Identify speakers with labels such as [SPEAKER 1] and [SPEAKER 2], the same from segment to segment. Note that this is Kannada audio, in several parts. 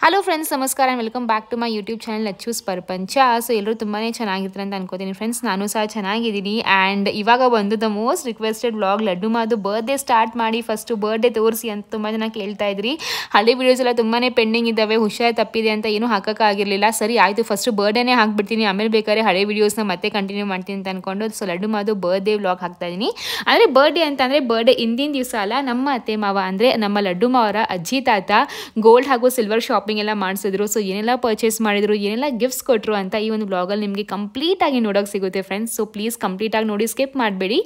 [SPEAKER 1] ಹಲೋ ಫ್ರೆಂಡ್ಸ್, ನಮಸ್ಕಾರ and welcome back to my YouTube channel Lacchus ಪ್ರಪಂಚ. ಸೊ ಎಲ್ಲರೂ ತುಂಬಾ ಚೆನ್ನಾಗಿರ್ತಾರೆ ಅಂತ ಅನ್ಕೋತೀನಿ ಫ್ರೆಂಡ್ಸ್. ನಾನು ಸಹ ಚೆನ್ನಾಗಿದ್ದೀನಿ. ಆ್ಯಂಡ್ ಇವಾಗ ಬಂದು the most requested vlog laddu Madu birthday start ಮಾಡಿ ಫಸ್ಟು ಬರ್ಡೇ ತೋರಿಸಿ ಅಂತ ತುಂಬ ಜನ ಕೇಳ್ತಾ ಇದ್ರಿ. ಹಳೆ ವೀಡಿಯೋಸ್ ಎಲ್ಲ ತುಂಬಾ ಪೆಂಡಿಂಗ್ ಇದ್ದಾವೆ, ಹುಷಾರು ತಪ್ಪಿದೆ ಅಂತ ಏನೂ ಹಾಕೋಕ್ಕಾಗಿರಲಿಲ್ಲ. ಸರಿ ಆಯಿತು, ಫಸ್ಟು ಬರ್ಡೇನೇ ಹಾಕ್ಬಿಡ್ತೀನಿ, ಆಮೇಲೆ ಬೇಕಾದ್ರೆ ಹಳೆ ವೀಡಿಯೋಸ್ನ ಮತ್ತೆ ಕಂಟಿನ್ಯೂ ಮಾಡ್ತೀನಿ ಅಂತ ಅಂದ್ಕೊಂಡು so laddu Madu birthday vlog ಹಾಕ್ತಾ ಇದ್ದೀನಿ. ಅಂದರೆ ಬರ್ಡೇ ಅಂತಂದರೆ ಬರ್ಡೇ ಹಿಂದಿನ ದಿವಸ ಅಲ್ಲ, ನಮ್ಮ ಅತ್ತೆ ಮಾವ ಅಂದರೆ ನಮ್ಮ ಲಡ್ಡು ಮಾವರ ಅಜ್ಜಿ ತಾತ ಗೋಲ್ಡ್ ಹಾಗೂ ಸಿಲ್ವರ್ ಶಾಪಿಂಗ್ ಎಲ್ಲ ಮಾಡಿಸಿದ್ರು. ಸೊ ಏನೆಲ್ಲ ಪರ್ಚೇಸ್ ಮಾಡಿದ್ರು, ಏನೆಲ್ಲ ಗಿಫ್ಟ್ಸ್ ಕೊಟ್ಟರು ಅಂತ ಈ ಒಂದು ವ್ಲಾಗಲ್ಲಿ ನಿಮಗೆ ಕಂಪ್ಲೀಟಾಗಿ ನೋಡೋಕೆ ಸಿಗುತ್ತೆ ಫ್ರೆಂಡ್ಸ್. ಸೊ ಪ್ಲೀಸ್ ಕಂಪ್ಲೀಟಾಗಿ ನೋಡಿ, ಸ್ಕಿಪ್ ಮಾಡಬೇಡಿ.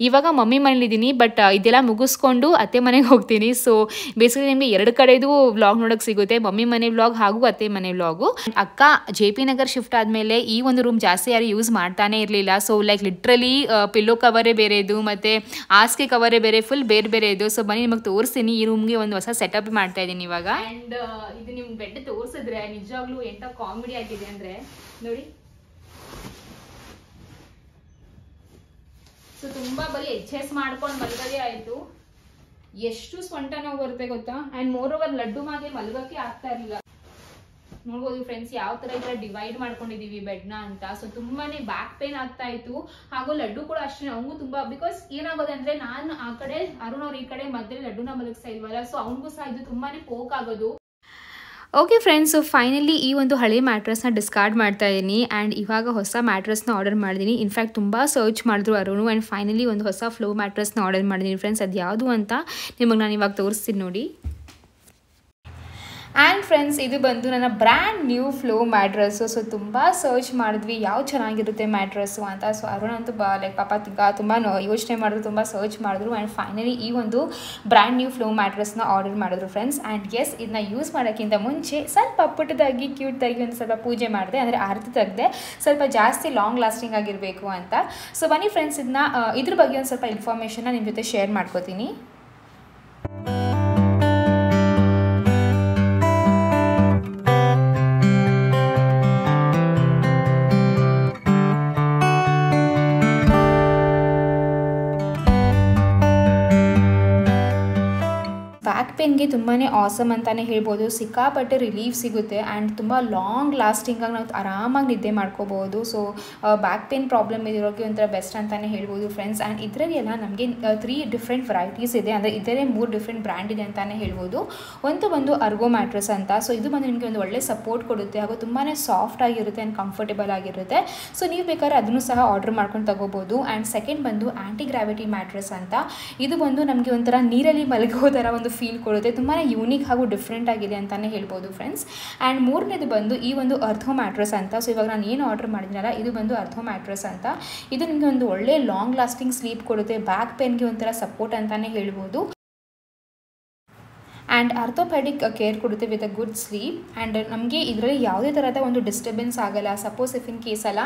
[SPEAKER 1] ಇವಾಗ ಮಮ್ಮಿ ಮನೇಲಿದ್ದೀನಿ, ಬಟ್ ಇದೆಲ್ಲ ಮುಗಿಸ್ಕೊಂಡು ಅತ್ತೆ ಮನೆಗೆ ಹೋಗ್ತೀನಿ. ಸೊ ಬೇಸಿಕಲಿ ನಿಮಗೆ ಎರಡು ಕಡೆದು ವ್ಲಾಗ್ ನೋಡೋಕೆ ಸಿಗುತ್ತೆ, ಮಮ್ಮಿ ಮನೆ ವ್ಲಾಗ್ ಹಾಗೂ ಅತ್ತೆ ಮನೆ ವ್ಲಾಗು. ಅಕ್ಕ JP ನಗರ್ ಶಿಫ್ಟ್ ಆದಮೇಲೆ ಈ ಒಂದು ರೂಮ್ ಜಾಸ್ತಿ ಯಾರು ಯೂಸ್ ಮಾಡ್ತಾನೆ ಇರಲಿಲ್ಲ. ಸೊ ಲೈಕ್ ಲಿಟ್ರಲಿ ಪಿಲ್ಲೋ ಕವರೇ ಬೇರೆ ಇದು, ಮತ್ತು ಹಾಸಿಗೆ ಕವರೇ ಬೇರೆ, ಫುಲ್ ಬೇರೆ ಬೇರೆ ಇದು. ಸೊ ಬನ್ನಿ ನಿಮಗೆ ತೋರಿಸ್ತೀನಿ, ಈ ರೂಮ್ಗೆ ಒಂದು ಹೊಸ ಸೆಟಪ್ ಮಾಡ್ತಾ ಇದ್ದೀನಿ ಇವಾಗ. ಆ್ಯಂಡ್ ಇದು ನಿಮ್ಗೆ ಬೆಡ್ ತೋರಿಸಿದ್ರೆ ನಿಜವಾಗ್ಲೂ ಎಂತ ಕಾಮಿಡಿ ಆಗಿದೆ ಅಂದರೆ ನೋಡಿ. ಸೊ ತುಂಬ ಬರೀ HS ಮಾಡ್ಕೊಂಡು ಮಲ್ಗದೇ ಆಯಿತು. ಎಷ್ಟು ಸೊಂಟ ನೋವು ಬರುತ್ತೆ ಗೊತ್ತಾ. ಆ್ಯಂಡ್ ಮೋರ್ ಓವರ್ ಲಡ್ಡು ಮಾಗೆ ಮಲ್ಗಕ್ಕೆ ಆಗ್ತಾ ಇರಲಿಲ್ಲ. ನೋಡ್ಬೋದು ಫ್ರೆಂಡ್ಸ್ ಯಾವ ಥರ ಈ ಥರ ಡಿವೈಡ್ ಮಾಡ್ಕೊಂಡಿದ್ದೀವಿ ಬೆಡ್ನ ಅಂತ. ಸೊ ತುಂಬಾನೇ ಬ್ಯಾಕ್ ಪೇನ್ ಆಗ್ತಾ ಇತ್ತು, ಹಾಗೂ ಲಡ್ಡು ಕೂಡ ಅಷ್ಟೇ. ಅವನು ತುಂಬ ಬಿಕಾಸ್ ಏನಾಗೋದು ಅಂದರೆ ನಾನು ಆ ಕಡೆ, ಅರುಣ್ ಅವ್ರು ಈ ಕಡೆ ಮಧ್ಯೆ ಲಡ್ಡುನ ಮಲಗಿಸ್ತಾ ಇಲ್ವಲ್ಲ, ಸೊ ಅವನಿಗೂ ಸಹ ಇದು ತುಂಬಾನೇ ಪೋಕ್ ಆಗೋದು. ಓಕೆ ಫ್ರೆಂಡ್ಸ್, ಸೊ ಫೈನಲಿ ಈ ಒಂದು ಹಳೆ ಮ್ಯಾಟ್ರಸ್ನ ಡಿಸ್ಕಾರ್ಡ್ ಮಾಡ್ತಾ ಇದ್ದೀನಿ. ಆ್ಯಂಡ್ ಇವಾಗ ಹೊಸ ಮ್ಯಾಟ್ರಸ್ನ ಆರ್ಡರ್ ಮಾಡಿದ್ದೀನಿ. ಇನ್ಫ್ಯಾಕ್ಟ್ ತುಂಬ ಸರ್ಚ್ ಮಾಡಿದ್ರು ಅರುಣು, ಆ್ಯಂಡ್ ಫೈನಲಿ ಒಂದು ಹೊಸ ಫ್ಲೋ ಮ್ಯಾಟ್ರಸ್ನ ಆರ್ಡರ್ ಮಾಡಿದ್ದೀನಿ ಫ್ರೆಂಡ್ಸ್. ಅದು ಯಾವುದು ಅಂತ ನಿಮಗೆ ನಾನು ಇವಾಗ ತೋರಿಸ್ತೀನಿ ನೋಡಿ. ಆ್ಯಂಡ್ ಫ್ರೆಂಡ್ಸ್, ಇದು ಬಂದು ನನ್ನ brand new flow mattress. So ತುಂಬ ಸರ್ಚ್ ಮಾಡಿದ್ವಿ ಯಾವ ಚೆನ್ನಾಗಿರುತ್ತೆ ಮ್ಯಾಟ್ರಸ್ಸು ಅಂತ. ಸೊ ಅರುಣ್ ಅಂತೂ ಲೈಕ್ ಪಾಪ ತುಂಬ ಯೋಚನೆ ಮಾಡಿದ್ರು, ತುಂಬ ಸರ್ಚ್ ಮಾಡಿದ್ರು. ಆ್ಯಂಡ್ ಫೈನಲಿ ಈ ಒಂದು ಬ್ರ್ಯಾಂಡ್ ನ್ಯೂ ಫ್ಲೋ ಮ್ಯಾಟ್ರಸ್ನ ಆರ್ಡರ್ ಮಾಡಿದ್ರು ಫ್ರೆಂಡ್ಸ್. ಆ್ಯಂಡ್ ಎಸ್, ಇದನ್ನ ಯೂಸ್ ಮಾಡೋಕ್ಕಿಂತ ಮುಂಚೆ ಸ್ವಲ್ಪ ಪುಟ್ಟದಾಗಿ ಕ್ಯೂಟ್ದಾಗಿ ಒಂದು ಸ್ವಲ್ಪ ಪೂಜೆ ಮಾಡಿದೆ, ಅಂದರೆ ಆರತಿ ತೆಗೆದೆ, ಸ್ವಲ್ಪ ಜಾಸ್ತಿ ಲಾಂಗ್ ಲಾಸ್ಟಿಂಗ್ ಆಗಿರಬೇಕು ಅಂತ. ಸೊ ಬನ್ನಿ ಫ್ರೆಂಡ್ಸ್, ಇದನ್ನ ಇದ್ರ ಬಗ್ಗೆ ಒಂದು ಸ್ವಲ್ಪ ಇನ್ಫಾರ್ಮೇಷನ್ನ ನಿಮ್ಮ ಜೊತೆ ಶೇರ್ ಮಾಡ್ಕೋತೀನಿ. ಬ್ಯಾಕ್ ಪೇನ್ಗೆ ತುಂಬಾ ಆಸಮ್ ಅಂತಲೇ ಹೇಳ್ಬೋದು. ಸಿಕ್ಕಾಪಟ್ಟೆ ರಿಲೀಫ್ ಸಿಗುತ್ತೆ ಆ್ಯಂಡ್ ತುಂಬ ಲಾಂಗ್ ಲಾಸ್ಟಿಂಗಾಗಿ ನಾವು ಆರಾಮಾಗಿ ನಿದ್ದೆ ಮಾಡ್ಕೋಬೋದು. ಸೊ ಬ್ಯಾಕ್ ಪೇನ್ ಪ್ರಾಬ್ಲಮ್ ಇರೋಕ್ಕೆ ಒಂಥರ ಬೆಸ್ಟ್ ಅಂತಲೇ ಹೇಳ್ಬೋದು ಫ್ರೆಂಡ್ಸ್. ಆ್ಯಂಡ್ ಇದರಲ್ಲಿ ಎಲ್ಲ ನಮಗೆ 3 ಡಿಫ್ರೆಂಟ್ ವೆರೈಟೀಸ್ ಇದೆ, ಅಂದರೆ ಇದರೇ 3 ಡಿಫ್ರೆಂಟ್ ಬ್ರ್ಯಾಂಡ್ ಇದೆ ಅಂತಲೇ ಹೇಳ್ಬೋದು. ಒಂದು ಅರ್ಗೋ ಮ್ಯಾಟ್ರಸ್ ಅಂತ. ಸೊ ಇದು ಬಂದು ನಿಮಗೆ ಒಂದು ಒಳ್ಳೆ ಸಪೋರ್ಟ್ ಕೊಡುತ್ತೆ, ಹಾಗೂ ತುಂಬಾ ಸಾಫ್ಟ್ ಆಗಿರುತ್ತೆ ಆ್ಯಂಡ್ ಕಂಫರ್ಟೇಬಲ್ ಆಗಿರುತ್ತೆ. ಸೊ ನೀವು ಬೇಕಾದ್ರೆ ಅದನ್ನು ಸಹ ಆರ್ಡರ್ ಮಾಡ್ಕೊಂಡು ತಗೋಬೋದು. ಆ್ಯಂಡ್ ಸೆಕೆಂಡ್ ಬಂದು ಆ್ಯಂಟಿ ಗ್ರಾವಿಟಿ ಮ್ಯಾಟ್ರಸ್ ಅಂತ. ಇದು ಬಂದು ನಮಗೆ ಒಂಥರ ನೀರಲ್ಲಿ ಮಲಗೋ ಥರ ಒಂದು ಫೀಲ್ ಕೊಡುತ್ತೆ, ತುಂಬಾ ಯೂನಿಕ್ ಹಾಗೂ ಡಿಫ್ರೆಂಟ್ ಆಗಿದೆ ಅಂತಲೇ ಹೇಳ್ಬೋದು ಫ್ರೆಂಡ್ಸ್. ಆ್ಯಂಡ್ ಮೂರನೇದು ಬಂದು ಈ ಒಂದು ಅರ್ಥೋ ಮ್ಯಾಟ್ರಸ್ ಅಂತ. ಸೊ ಇವಾಗ ನಾನು ಏನು ಆರ್ಡರ್ ಮಾಡಿದ್ದೀನಲ್ಲ, ಇದು ಬಂದು ಅರ್ಥೋ ಮ್ಯಾಟ್ರಸ್ ಅಂತ. ಇದು ನಿಮಗೆ ಒಂದು ಒಳ್ಳೆ ಲಾಂಗ್ ಲಾಸ್ಟಿಂಗ್ ಸ್ಲೀಪ್ ಕೊಡುತ್ತೆ, ಬ್ಯಾಕ್ ಪೇನ್ಗೆ ಒಂಥರ ಸಪೋರ್ಟ್ ಅಂತಲೇ ಹೇಳ್ಬೋದು. ಆ್ಯಂಡ್ ಆರ್ಥೋಪೆಡಿಕ್ ಕೇರ್ ಕೊಡುತ್ತೆ with a good sleep. And ನಮಗೆ ಇದರಲ್ಲಿ ಯಾವುದೇ ಥರದ ಒಂದು ಡಿಸ್ಟರ್ಬೆನ್ಸ್ ಆಗಲ್ಲ. ಸಪೋಸ್ ಇಫ್ ಇನ್ ಕೇಸ್ ಅಲ್ಲ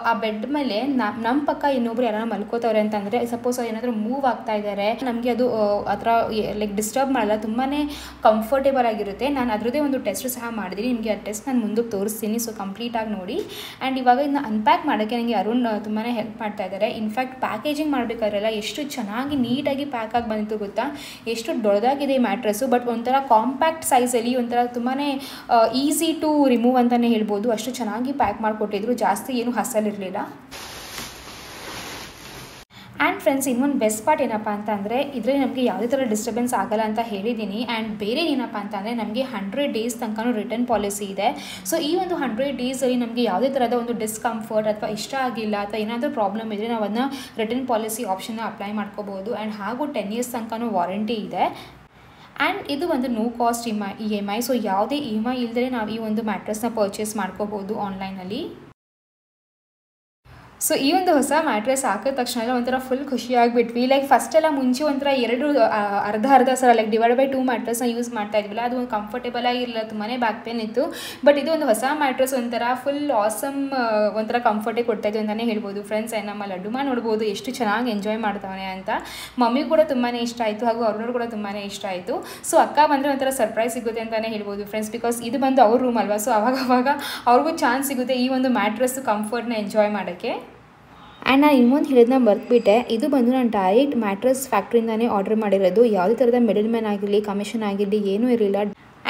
[SPEAKER 1] ಆ ಬೆಡ್ ಮೇಲೆ ನಮ್ಮ ಪಕ್ಕ ಇನ್ನೊಬ್ರು ಯಾರು ಮಲ್ಕೋತವ್ರೆ ಅಂತಂದರೆ, ಸಪೋಸ್ ಏನಾದರೂ ಮೂವ್ ಆಗ್ತಾ ಇದ್ದಾರೆ, ನಮಗೆ ಅದು ಆ ಥರ ಲೈಕ್ ಡಿಸ್ಟರ್ಬ್ ಮಾಡಲ್ಲ, ತುಂಬಾ ಕಂಫರ್ಟೇಬಲ್ ಆಗಿರುತ್ತೆ. ನಾನು ಅದರದ್ದೇ ಒಂದು ಟೆಸ್ಟ್ ಸಹ ಮಾಡಿದ್ದೀನಿ, ನಿಮಗೆ ಆ ಟೆಸ್ಟ್ ನಾನು ಮುಂದಕ್ಕೆ ತೋರಿಸ್ತೀನಿ. ಸೊ ಕಂಪ್ಲೀಟಾಗಿ ನೋಡಿ. ಆ್ಯಂಡ್ ಇವಾಗ ಇದನ್ನ ಅನ್ಪ್ಯಾಕ್ ಮಾಡೋಕ್ಕೆ ನನಗೆ ಅರುಣ್ ತುಂಬಾ ಹೆಲ್ಪ್ ಮಾಡ್ತಾ ಇದ್ದಾರೆ. ಇನ್ಫ್ಯಾಕ್ಟ್ ಪ್ಯಾಕೇಜಿಂಗ್ ಮಾಡಬೇಕಾದ್ರೆಲ್ಲ ಎಷ್ಟು ಚೆನ್ನಾಗಿ ನೀಟಾಗಿ ಪ್ಯಾಕ್ ಆಗಿ ಬಂದಿತ್ತು ಗೊತ್ತಾ, ಎಷ್ಟು ದೊಡ್ಡದಾಗಿದೆ ಈ ಮ್ಯಾಟ್ರಸ್ಸು. ಬಟ್ ಒಂಥರ ಕಾಂಪ್ಯಾಕ್ಟ್ ಸೈಜಲ್ಲಿ ಒಂಥರ ತುಂಬಾ ಈಸಿ ಟು ರಿಮೂವ್ ಅಂತಲೇ ಹೇಳ್ಬೋದು. ಅಷ್ಟು ಚೆನ್ನಾಗಿ ಪ್ಯಾಕ್ ಮಾಡಿಕೊಟ್ಟಿದ್ರು, ಜಾಸ್ತಿ ಏನು ಹಸಲಿರಲಿಲ್ಲ. ಆ್ಯಂಡ್ ಫ್ರೆಂಡ್ಸ್, ಇನ್ನೊಂದು ಬೆಸ್ಟ್ ಪಾರ್ಟ್ ಏನಪ್ಪ ಅಂತ ಅಂದರೆ, ಇದರಲ್ಲಿ ನಮಗೆ ಯಾವುದೇ ಥರ ಡಿಸ್ಟರ್ಬೆನ್ಸ್ ಆಗಲ್ಲ ಅಂತ ಹೇಳಿದ್ದೀನಿ. ಆ್ಯಂಡ್ ಬೇರೆ ಏನಪ್ಪ ಅಂತ ಅಂದರೆ, ನಮಗೆ 100 ಡೇಸ್ ತನಕ ರಿಟರ್ನ್ ಪಾಲಿಸಿ ಇದೆ. ಸೊ ಈ ಒಂದು 100 ಡೇಸಲ್ಲಿ ನಮಗೆ ಯಾವುದೇ ಥರದ ಒಂದು ಡಿಸ್ಕಂಫರ್ಟ್ ಅಥವಾ ಇಷ್ಟ ಆಗಿಲ್ಲ ಅಥವಾ ಏನಾದರೂ ಪ್ರಾಬ್ಲಮ್ ಇದ್ದರೆ ನಾವು ಅದನ್ನ ರಿಟರ್ನ್ ಪಾಲಿಸಿ ಆಪ್ಷನ್ನ ಅಪ್ಲೈ ಮಾಡ್ಕೋಬೋದು. ಆ್ಯಂಡ್ ಹಾಗೂ 10 ಇಯರ್ಸ್ ತನಕ ವಾರಂಟಿ ಇದೆ. ಆ್ಯಂಡ್ ಇದು ಒಂದು ನೋ ಕಾಸ್ಟ್ EMI. ಸೊ ಯಾವುದೇ EMI ಇಲ್ಲದೆ ನಾವು ಈ ಒಂದು ಮ್ಯಾಟ್ರಸ್ನ ಪರ್ಚೇಸ್ ಮಾಡ್ಕೋಬೋದು ಆನ್ಲೈನಲ್ಲಿ. ಸೊ ಈ ಒಂದು ಹೊಸ ಮ್ಯಾಟ್ರಸ್ ಹಾಕಿದ ತಕ್ಷಣ ಒಂಥರ ಫುಲ್ ಖುಷಿಯಾಗಿಬಿಟ್ವಿ. ಲೈಕ್ ಫಸ್ಟೆಲ್ಲ ಮುಂಚೆ ಒಂಥರ ಅರ್ಧ ಸಲ ಲೈಕ್ /2 ಮ್ಯಾಟ್ರಸ್ನ ಯೂಸ್ ಮಾಡ್ತಾ ಇದ್ವಿಲ್ಲ, ಅದು ಒಂದು ಕಂಫರ್ಟೇಬಲ್ ಆಗಿರಲಿಲ್ಲ, ತುಂಬಾ ಬ್ಯಾಕ್ ಪೇನ್ ಇತ್ತು. ಬಟ್ ಇದು ಒಂದು ಹೊಸ ಮ್ಯಾಟ್ರಸ್ ಒಂಥರ ಫುಲ್ ಆಸಮ್, ಒಂಥರ ಕಂಫರ್ಟೇ ಕೊಡ್ತಾಯಿದ್ದು ಅಂತಲೇ ಹೇಳ್ಬೋದು ಫ್ರೆಂಡ್ಸ್. ನಮ್ಮ ಲಡ್ಡುಮ ನೋಡ್ಬೋದು ಎಷ್ಟು ಚೆನ್ನಾಗಿ ಎಂಜಾಯ್ ಮಾಡ್ತಾನೆ ಅಂತ. ಮಮ್ಮಿ ಕೂಡ ತುಂಬಾ ಇಷ್ಟ ಆಯಿತು, ಹಾಗೂ ಅವ್ರನ್ನೂ ಕೂಡ ತುಂಬಾ ಇಷ್ಟ ಆಯಿತು. ಸೊ ಅಕ್ಕ ಬಂದರೆ ಒಂಥರ ಸರ್ಪ್ರೈಸ್ ಸಿಗುತ್ತೆ ಅಂತಲೇ ಹೇಳ್ಬೋದು ಫ್ರೆಂಡ್ಸ್, ಬಿಕಾಸ್ ಇದು ಬಂದು ಅವ್ರ ರೂಮ್ ಅಲ್ವಾ. ಸೊ ಅವಾಗ ಅವ್ರಿಗೂ ಚಾನ್ಸ್ ಸಿಗುತ್ತೆ ಈ ಒಂದು ಮ್ಯಾಟ್ರಸ್ಸು ಕಂಫರ್ಟ್ನ ಎಂಜಾಯ್ ಮಾಡೋಕ್ಕೆ. ಆ್ಯಂಡ್ ನಾನು ಇನ್ನೊಂದು ಹೇಳಿದ್ನ ಮರೆತುಬಿಟ್ಟೆ, ಇದು ಬಂದು ನಾನು ಡೈರೆಕ್ಟ್ ಮ್ಯಾಟ್ರಸ್ ಫ್ಯಾಕ್ಟ್ರಿಯಿಂದನೇ ಆರ್ಡರ್ ಮಾಡಿರೋದು. ಯಾವುದೇ ಥರದ ಮಿಡಲ್ ಮ್ಯಾನ್ ಆಗಿರಲಿ, ಕಮಿಷನ್ ಆಗಿರಲಿ ಏನೂ ಇರಲಿಲ್ಲ.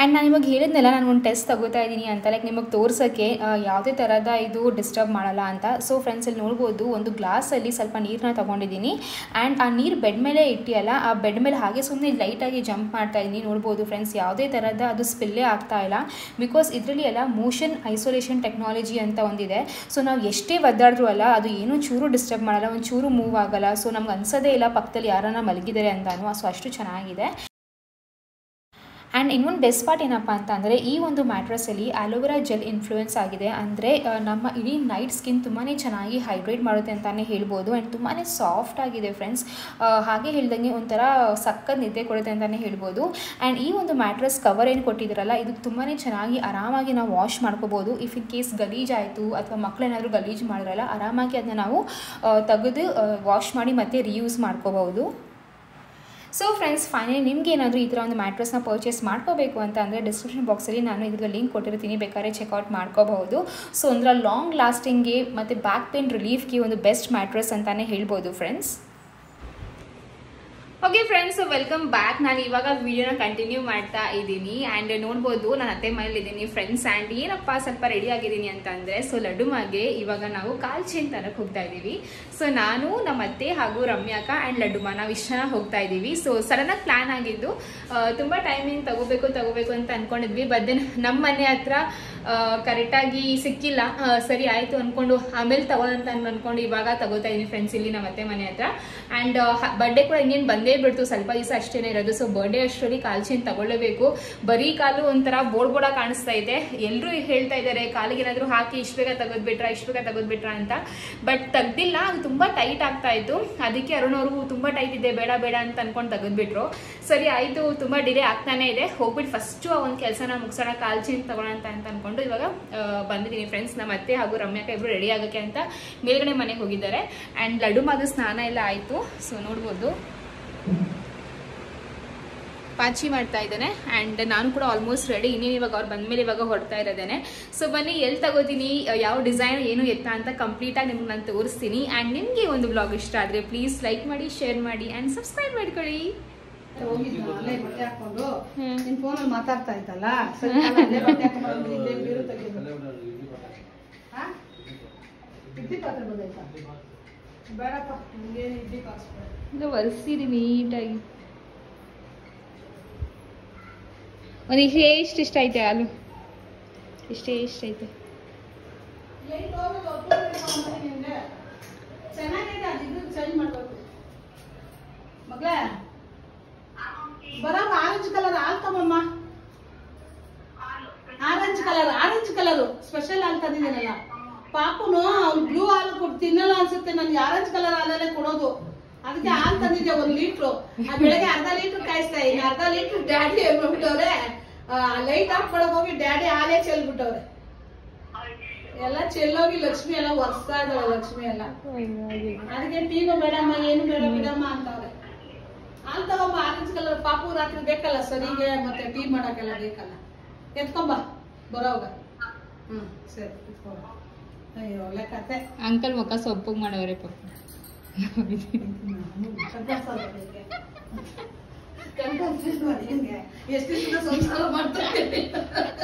[SPEAKER 1] ಆ್ಯಂಡ್ ನಾನು ಇವಾಗ ಹೇಳಿದ್ನೆಲ್ಲ ನಾನು ಒಂದು ಟೆಸ್ಟ್ ತಗೋತಾ ಇದ್ದೀನಿ ಅಂತ ಲೈಕ್ ನಿಮಗೆ ತೋರ್ಸೋಕ್ಕೆ ಯಾವುದೇ ಥರದ ಇದು ಡಿಸ್ಟರ್ಬ್ ಮಾಡಲ್ಲ ಅಂತ. ಸೊ ಫ್ರೆಂಡ್ಸ್ ಇಲ್ಲಿ ನೋಡ್ಬೋದು ಒಂದು ಗ್ಲಾಸಲ್ಲಿ ಸ್ವಲ್ಪ ನೀರನ್ನ ತೊಗೊಂಡಿದ್ದೀನಿ ಆ್ಯಂಡ್ ಆ ನೀರು ಬೆಡ್ ಮೇಲೆ ಇಟ್ಟಿಯಲ್ಲ, ಆ ಬೆಡ್ ಮೇಲೆ ಹಾಗೆ ಸುಮ್ಮನೆ ಲೈಟಾಗಿ ಜಂಪ್ ಮಾಡ್ತಾ ಇದ್ದೀನಿ. ನೋಡ್ಬೋದು ಫ್ರೆಂಡ್ಸ್ ಯಾವುದೇ ಥರದ ಅದು ಸ್ಪಿಲ್ಲೇ ಆಗ್ತಾ ಇಲ್ಲ, ಬಿಕಾಸ್ ಇದರಲ್ಲಿ ಎಲ್ಲ ಮೋಷನ್ ಐಸೋಲೇಷನ್ ಟೆಕ್ನಾಲಜಿ ಅಂತ ಒಂದಿದೆ. ಸೊ ನಾವು ಎಷ್ಟೇ ಒದ್ದಾಡಿದ್ರೂ ಅಲ್ಲ ಅದು ಏನೂ ಚೂರು ಡಿಸ್ಟರ್ಬ್ ಮಾಡಲ್ಲ, ಒಂದು ಚೂರು ಮೂವ್ ಆಗಲ್ಲ. ಸೊ ನಮ್ಗೆ ಅನ್ಸೋದೇ ಇಲ್ಲ ಪಕ್ಕದಲ್ಲಿ ಯಾರನ್ನ ಮಲಗಿದ್ದಾರೆ ಅಂತಾನು. ಸೊ ಅಷ್ಟು ಚೆನ್ನಾಗಿದೆ. ಆ್ಯಂಡ್ ಇನ್ನೊಂದು ಬೆಸ್ಟ್ ಪಾರ್ಟ್ ಏನಪ್ಪ ಅಂತ ಅಂದರೆ ಈ ಒಂದು ಮ್ಯಾಟ್ರಸಲ್ಲಿ ಆಲೋವೆರಾ ಜೆಲ್ ಇನ್ಫ್ಲೂಯೆನ್ಸ್ ಆಗಿದೆ. ಅಂದರೆ ನಮ್ಮ ಇಡೀ ನೈಟ್ ಸ್ಕಿನ್ ತುಂಬಾ ಚೆನ್ನಾಗಿ ಹೈಡ್ರೇಟ್ ಮಾಡುತ್ತೆ ಅಂತಲೇ ಹೇಳ್ಬೋದು. ಆ್ಯಂಡ್ ತುಂಬಾ ಸಾಫ್ಟ್ ಆಗಿದೆ ಫ್ರೆಂಡ್ಸ್. ಹಾಗೆ ಹೇಳ್ದಂಗೆ ಒಂಥರ ಸಕ್ಕತ್ ನಿದ್ದೆ ಕೊಡುತ್ತೆ ಅಂತಲೇ ಹೇಳ್ಬೋದು. ಆ್ಯಂಡ್ ಈ ಒಂದು ಮ್ಯಾಟ್ರಸ್ ಕವರ್ ಏನು ಕೊಟ್ಟಿದ್ದೀರಲ್ಲ ಇದು ತುಂಬಾ ಚೆನ್ನಾಗಿ ಆರಾಮಾಗಿ ನಾವು ವಾಶ್ ಮಾಡ್ಕೋಬೋದು. ಇಫ್ ಇನ್ ಕೇಸ್ ಗಲೀಜಾಯಿತು ಅಥವಾ ಮಕ್ಕಳೇನಾದರೂ ಗಲೀಜು ಮಾಡಿದ್ರಲ್ಲ ಆರಾಮಾಗಿ ಅದನ್ನ ನಾವು ತೆಗೆದು ವಾಶ್ ಮಾಡಿ ಮತ್ತೆ ರೀಯೂಸ್ ಮಾಡ್ಕೋಬಹುದು. ಸೊ ಫ್ರೆಂಡ್ಸ್ ಫೈನಲಿ ನಿಮ್ಗೆ ಏನಾದರೂ ಈ ಥರ ಒಂದು ಮ್ಯಾಟ್ರಸ್ನ ಪರ್ಚೇಸ್ ಮಾಡ್ಕೋಬೇಕು ಅಂತ ಅಂದರೆ ಡಿಸ್ಕ್ರಿಪ್ಷನ್ ಬಾಕ್ಸಲ್ಲಿ ನಾನು ಇದ್ರ ಲಿಂಕ್ ಕೊಟ್ಟಿರ್ತೀನಿ, ಬೇಕಾದ್ರೆ ಚೆಕ್ಔಟ್ ಮಾಡ್ಕೋಬಹುದು. ಸೊ ಅಂದರೆ ಲಾಂಗ್ ಲಾಸ್ಟಿಂಗ್ಗೆ ಮತ್ತು ಬ್ಯಾಕ್ ಪೇನ್ ರಿಲೀಫ್ಗೆ ಒಂದು ಬೆಸ್ಟ್ ಮ್ಯಾಟ್ರಸ್ ಅಂತಲೇ ಹೇಳ್ಬೋದು friends. Okay friends, welcome back. ನಾನು ಇವಾಗ ವಿಡಿಯೋನ ಕಂಟಿನ್ಯೂ ಮಾಡ್ತಾ ಇದ್ದೀನಿ ಆ್ಯಂಡ್ ನೋಡ್ಬೋದು ನಾನು ಅತ್ತೆ ಮನೇಲಿ ಇದ್ದೀನಿ ಫ್ರೆಂಡ್ಸ್. ಆ್ಯಂಡ್ ಏನಪ್ಪ ಸ್ವಲ್ಪ ರೆಡಿ ಆಗಿದ್ದೀನಿ ಅಂತಂದರೆ ಸೊ ಲಡ್ಡುಮಾಗೆ ಇವಾಗ ನಾವು ಕಾಲ್ ಚೇನ್ ತರಕ್ಕೆ ಹೋಗ್ತಾ ಇದ್ದೀವಿ. ಸೊ ನಾನು ನಮ್ಮ ಅತ್ತೆ ಹಾಗೂ ರಮ್ಯಾಕ ಆ್ಯಂಡ್ ಲಡ್ಡುಮಾ ನಾವು ಇಷ್ಟು ಜನ ಹೋಗ್ತಾ ಇದ್ದೀವಿ. ಸೊ ಸಡನ್ನಾಗಿ ಪ್ಲ್ಯಾನ್ ಆಗಿದ್ದು, ತುಂಬ ಟೈಮಿಂಗ್ ತಗೋಬೇಕು ಅಂತ ಅಂದ್ಕೊಂಡಿದ್ವಿ. ಬಟ್ ದೆನ್ ನಮ್ಮ ಮನೆ ಹತ್ರ ಕರೆಕ್ಟಾಗಿ ಸಿಕ್ಕಿಲ್ಲ. ಸರಿ ಆಯಿತು ಅಂದ್ಕೊಂಡು ಆಮೇಲೆ ತಗೋದಂತ ಅಂದ್ಕೊಂಡು ಇವಾಗ ತಗೋತಾ ಇದ್ದೀನಿ ಫ್ರೆಂಡ್ಸ್ ಇಲ್ಲಿ ನಮ್ಮ ಅತ್ತೆ ಮನೆ ಹತ್ರ. ಆ್ಯಂಡ್ ಬರ್ಡೇ ಕೂಡ ಇನ್ನೇನು ಬಂದೇ ಬಿಡ್ತು, ಸ್ವಲ್ಪ ದಿವಸ ಅಷ್ಟೇ ಇರೋದು. ಸೊ ಬರ್ಡೇ ಅಷ್ಟರಲ್ಲಿ ಕಾಲ್ ಚೇನ್ ತಗೊಳ್ಳೇಬೇಕು. ಬರೀ ಕಾಲು ಒಂಥರ ಬೋರ್ಡ್ ಕಾಣಿಸ್ತಾ ಇದೆ. ಎಲ್ಲರೂ ಹೇಳ್ತಾ ಇದ್ದಾರೆ ಕಾಲಿಗೆ ಏನಾದರೂ ಹಾಕಿ ಇಷ್ಟು ಬೇಗ ತೆಗೆದ್ಬಿಟ್ರಾ ಅಂತ. ಬಟ್ ತೆಗ್ದಿಲ್ಲ, ಅದು ತುಂಬ ಟೈಟ್ ಆಗ್ತಾ ಇತ್ತು. ಅದಕ್ಕೆ ಅರುಣ್ ಅವರು ತುಂಬ ಟೈಟ್ ಇದೆ ಬೇಡ ಅಂತ ಅನ್ಕೊಂಡು ತೆಗೆದ್ಬಿಟ್ರು. ಸರಿ ಆಯಿತು, ತುಂಬ ಡಿಲೇ ಆಗ್ತಾನೆ ಇದೆ, ಹೋಗ್ಬಿಟ್ಟು ಫಸ್ಟು ಆ ಒಂದು ಕೆಲಸನ ಮುಗಿಸೋಣ, ಕಾಲ್ ಚೇನ್ ತಗೊಳ್ಳೋಣ ಅಂತ ಅನ್ಕೊಂಡು ಇವಾಗ ಬಂದಿದ್ದೀನಿ ಫ್ರೆಂಡ್ಸ್. ನಮ್ಮ ಅತ್ತೆ ಹಾಗೂ ರಮ್ಯಾಕ ಇಬ್ಬರು ರೆಡಿ ಆಗೋಕ್ಕೆ ಅಂತ ಮೇಲ್ಗಡೆ ಮನೆಗೆ ಹೋಗಿದ್ದಾರೆ. ಆ್ಯಂಡ್ ಲಡ್ಡು ಮಾದು ಸ್ನಾನ ಎಲ್ಲ ಆಯಿತು. ಸೊ ನೋಡ್ಬೋದು ಪಾಚಿ ಮಾಡ್ತಾ ಇದ್ದಾನೆ ಆ್ಯಂಡ್ ನಾನು ಕೂಡ ಆಲ್ಮೋಸ್ಟ್ ರೆಡಿ. ಇನ್ನೇನು ಇವಾಗ ಅವ್ರು ಬಂದಮೇಲೆ ಇವಾಗ ಹೊರಡ್ತಾ ಇರೋದೇನೆ. ಸೊ ಬನ್ನಿ ಎಲ್ಲಿ ತಗೋತೀನಿ, ಯಾವ ಡಿಸೈನ್ ಏನು ಎತ್ತ ಅಂತ ಕಂಪ್ಲೀಟಾಗಿ ನಿಮ್ಗೆ ನಾನು ತೋರಿಸ್ತೀನಿ. ಆ್ಯಂಡ್ ನಿಮಗೆ ಒಂದು ಬ್ಲಾಗ್ ಇಷ್ಟ ಆದರೆ ಪ್ಲೀಸ್ ಲೈಕ್ ಮಾಡಿ, ಶೇರ್ ಮಾಡಿ ಆ್ಯಂಡ್ ಸಬ್ಸ್ಕ್ರೈಬ್ ಮಾಡ್ಕೊಳ್ಳಿ.
[SPEAKER 2] ಅಲ್ಲೇ ಬಟ್ಟೆ ಹಾಕೊಂಡು ನಿನ್ ಫೋನಲ್ಲಿ ಮಾತಾಡ್ತಾ ಇದ್ದಲ್ಲ, ಇಡ್ಲಿ ಪಾತ್ರೆ ಬಂದೈತಾ? ಬೇಡಪ್ಪ, ನಿಮ್ಗೇನು ಇಡ್ಲಿ ಪಾತ್ರೆ
[SPEAKER 1] ಒರೆಸಿರಿ ನೀಟಾಗಿ. ಒಂದು ಇಷ್ಟ ಐತೆ ಹಾಲು, ಇಷ್ಟ ಐತೆ.
[SPEAKER 2] ಚೆನ್ನಾಗಿದೆ, ಅದು ಚೇಂಜ್ ಮಾಡ್ಬೇಕು ಮಗಳೇ. ಬರಾಮ ಆರೆಂಜ್ ಕಲರ್ ಹಾಲು ತಗೊಮ್ಮ. ಆರೆಂಜ್ ಕಲರ್ ಸ್ಪೆಷಲ್ ಹಾಲು ತಂದಿದ್ದೀನಲ್ಲ. ಪಾಪುನು ಅವ್ನು ಬ್ಲೂ ಹಾಲು ತಿನ್ನಲ್ಲ ಅನ್ಸುತ್ತೆ, ನನ್ಗೆ ಆರೆಂಜ್ ಕಲರ್ ಹಾಲಲ್ಲೇ ಕೊಡೋದು. ಅದಕ್ಕೆ ಹಾಲು ತಂದಿದ್ದೆ 1 ಲೀಟ್ರು. ಬೆಳಗ್ಗೆ ಅರ್ಧ ಲೀಟ್ರ್ ಕಾಯಿಸ್ತಾ ಇದ್ದೀನಿ. ಅರ್ಧ ಲೀಟ್ರ್ ಡ್ಯಾಡಿ ಹೇಳ್ಬಿಟ್ಟವ್ರೆ, ಲೈಟ್ ಆಫ್ ಮಾಡಕ್ ಹೋಗಿ ಡ್ಯಾಡಿ ಹಾಲೇ ಚೆಲ್ಬಿಟ್ಟವ್ರೆ. ಎಲ್ಲ ಚೆಲ್ಲೋಗಿ ಲಕ್ಷ್ಮಿ ಎಲ್ಲ ಒರೆಸ್ತಾ ಇದ್ದಾಳೆ. ಲಕ್ಷ್ಮಿ ಎಲ್ಲ ಅದಕ್ಕೆ ಟೀನು ಬೇಡಮ್ಮ, ಏನು ಬೇಡ ಬಿಡಮ್ಮ ಅಂತವ್ರೆ. ಹಾಲು ತಗೊಂಬ ಆರೆಂಜ್ ಕಲರ್. ಪಾಪು ರಾತ್ರಿ ಬೇಕಲ್ಲ ಸರಿಗೆ, ಮತ್ತೆ ಟೀ ಮಾಡಕ್ಕೆಲ್ಲ ಬೇಕಲ್ಲ. ಎತ್ಕೊಂಬ ಬರೋವಾಗ. ಸರಿ ಎತ್ಕೊಂಬ. ಅಯ್ಯೋ ಒಳ್ಳೆ ಕತೆ.
[SPEAKER 1] ಅಂಕಲ್ ಮುಖ ಸೊಪ್ಪಿಗೆ ಮಾಡವ್ರೆ ಪಾಪ.
[SPEAKER 2] ಎಷ್ಟು ಸಂಸ್ಕಾರ ಮಾಡ್ತಾರೆ.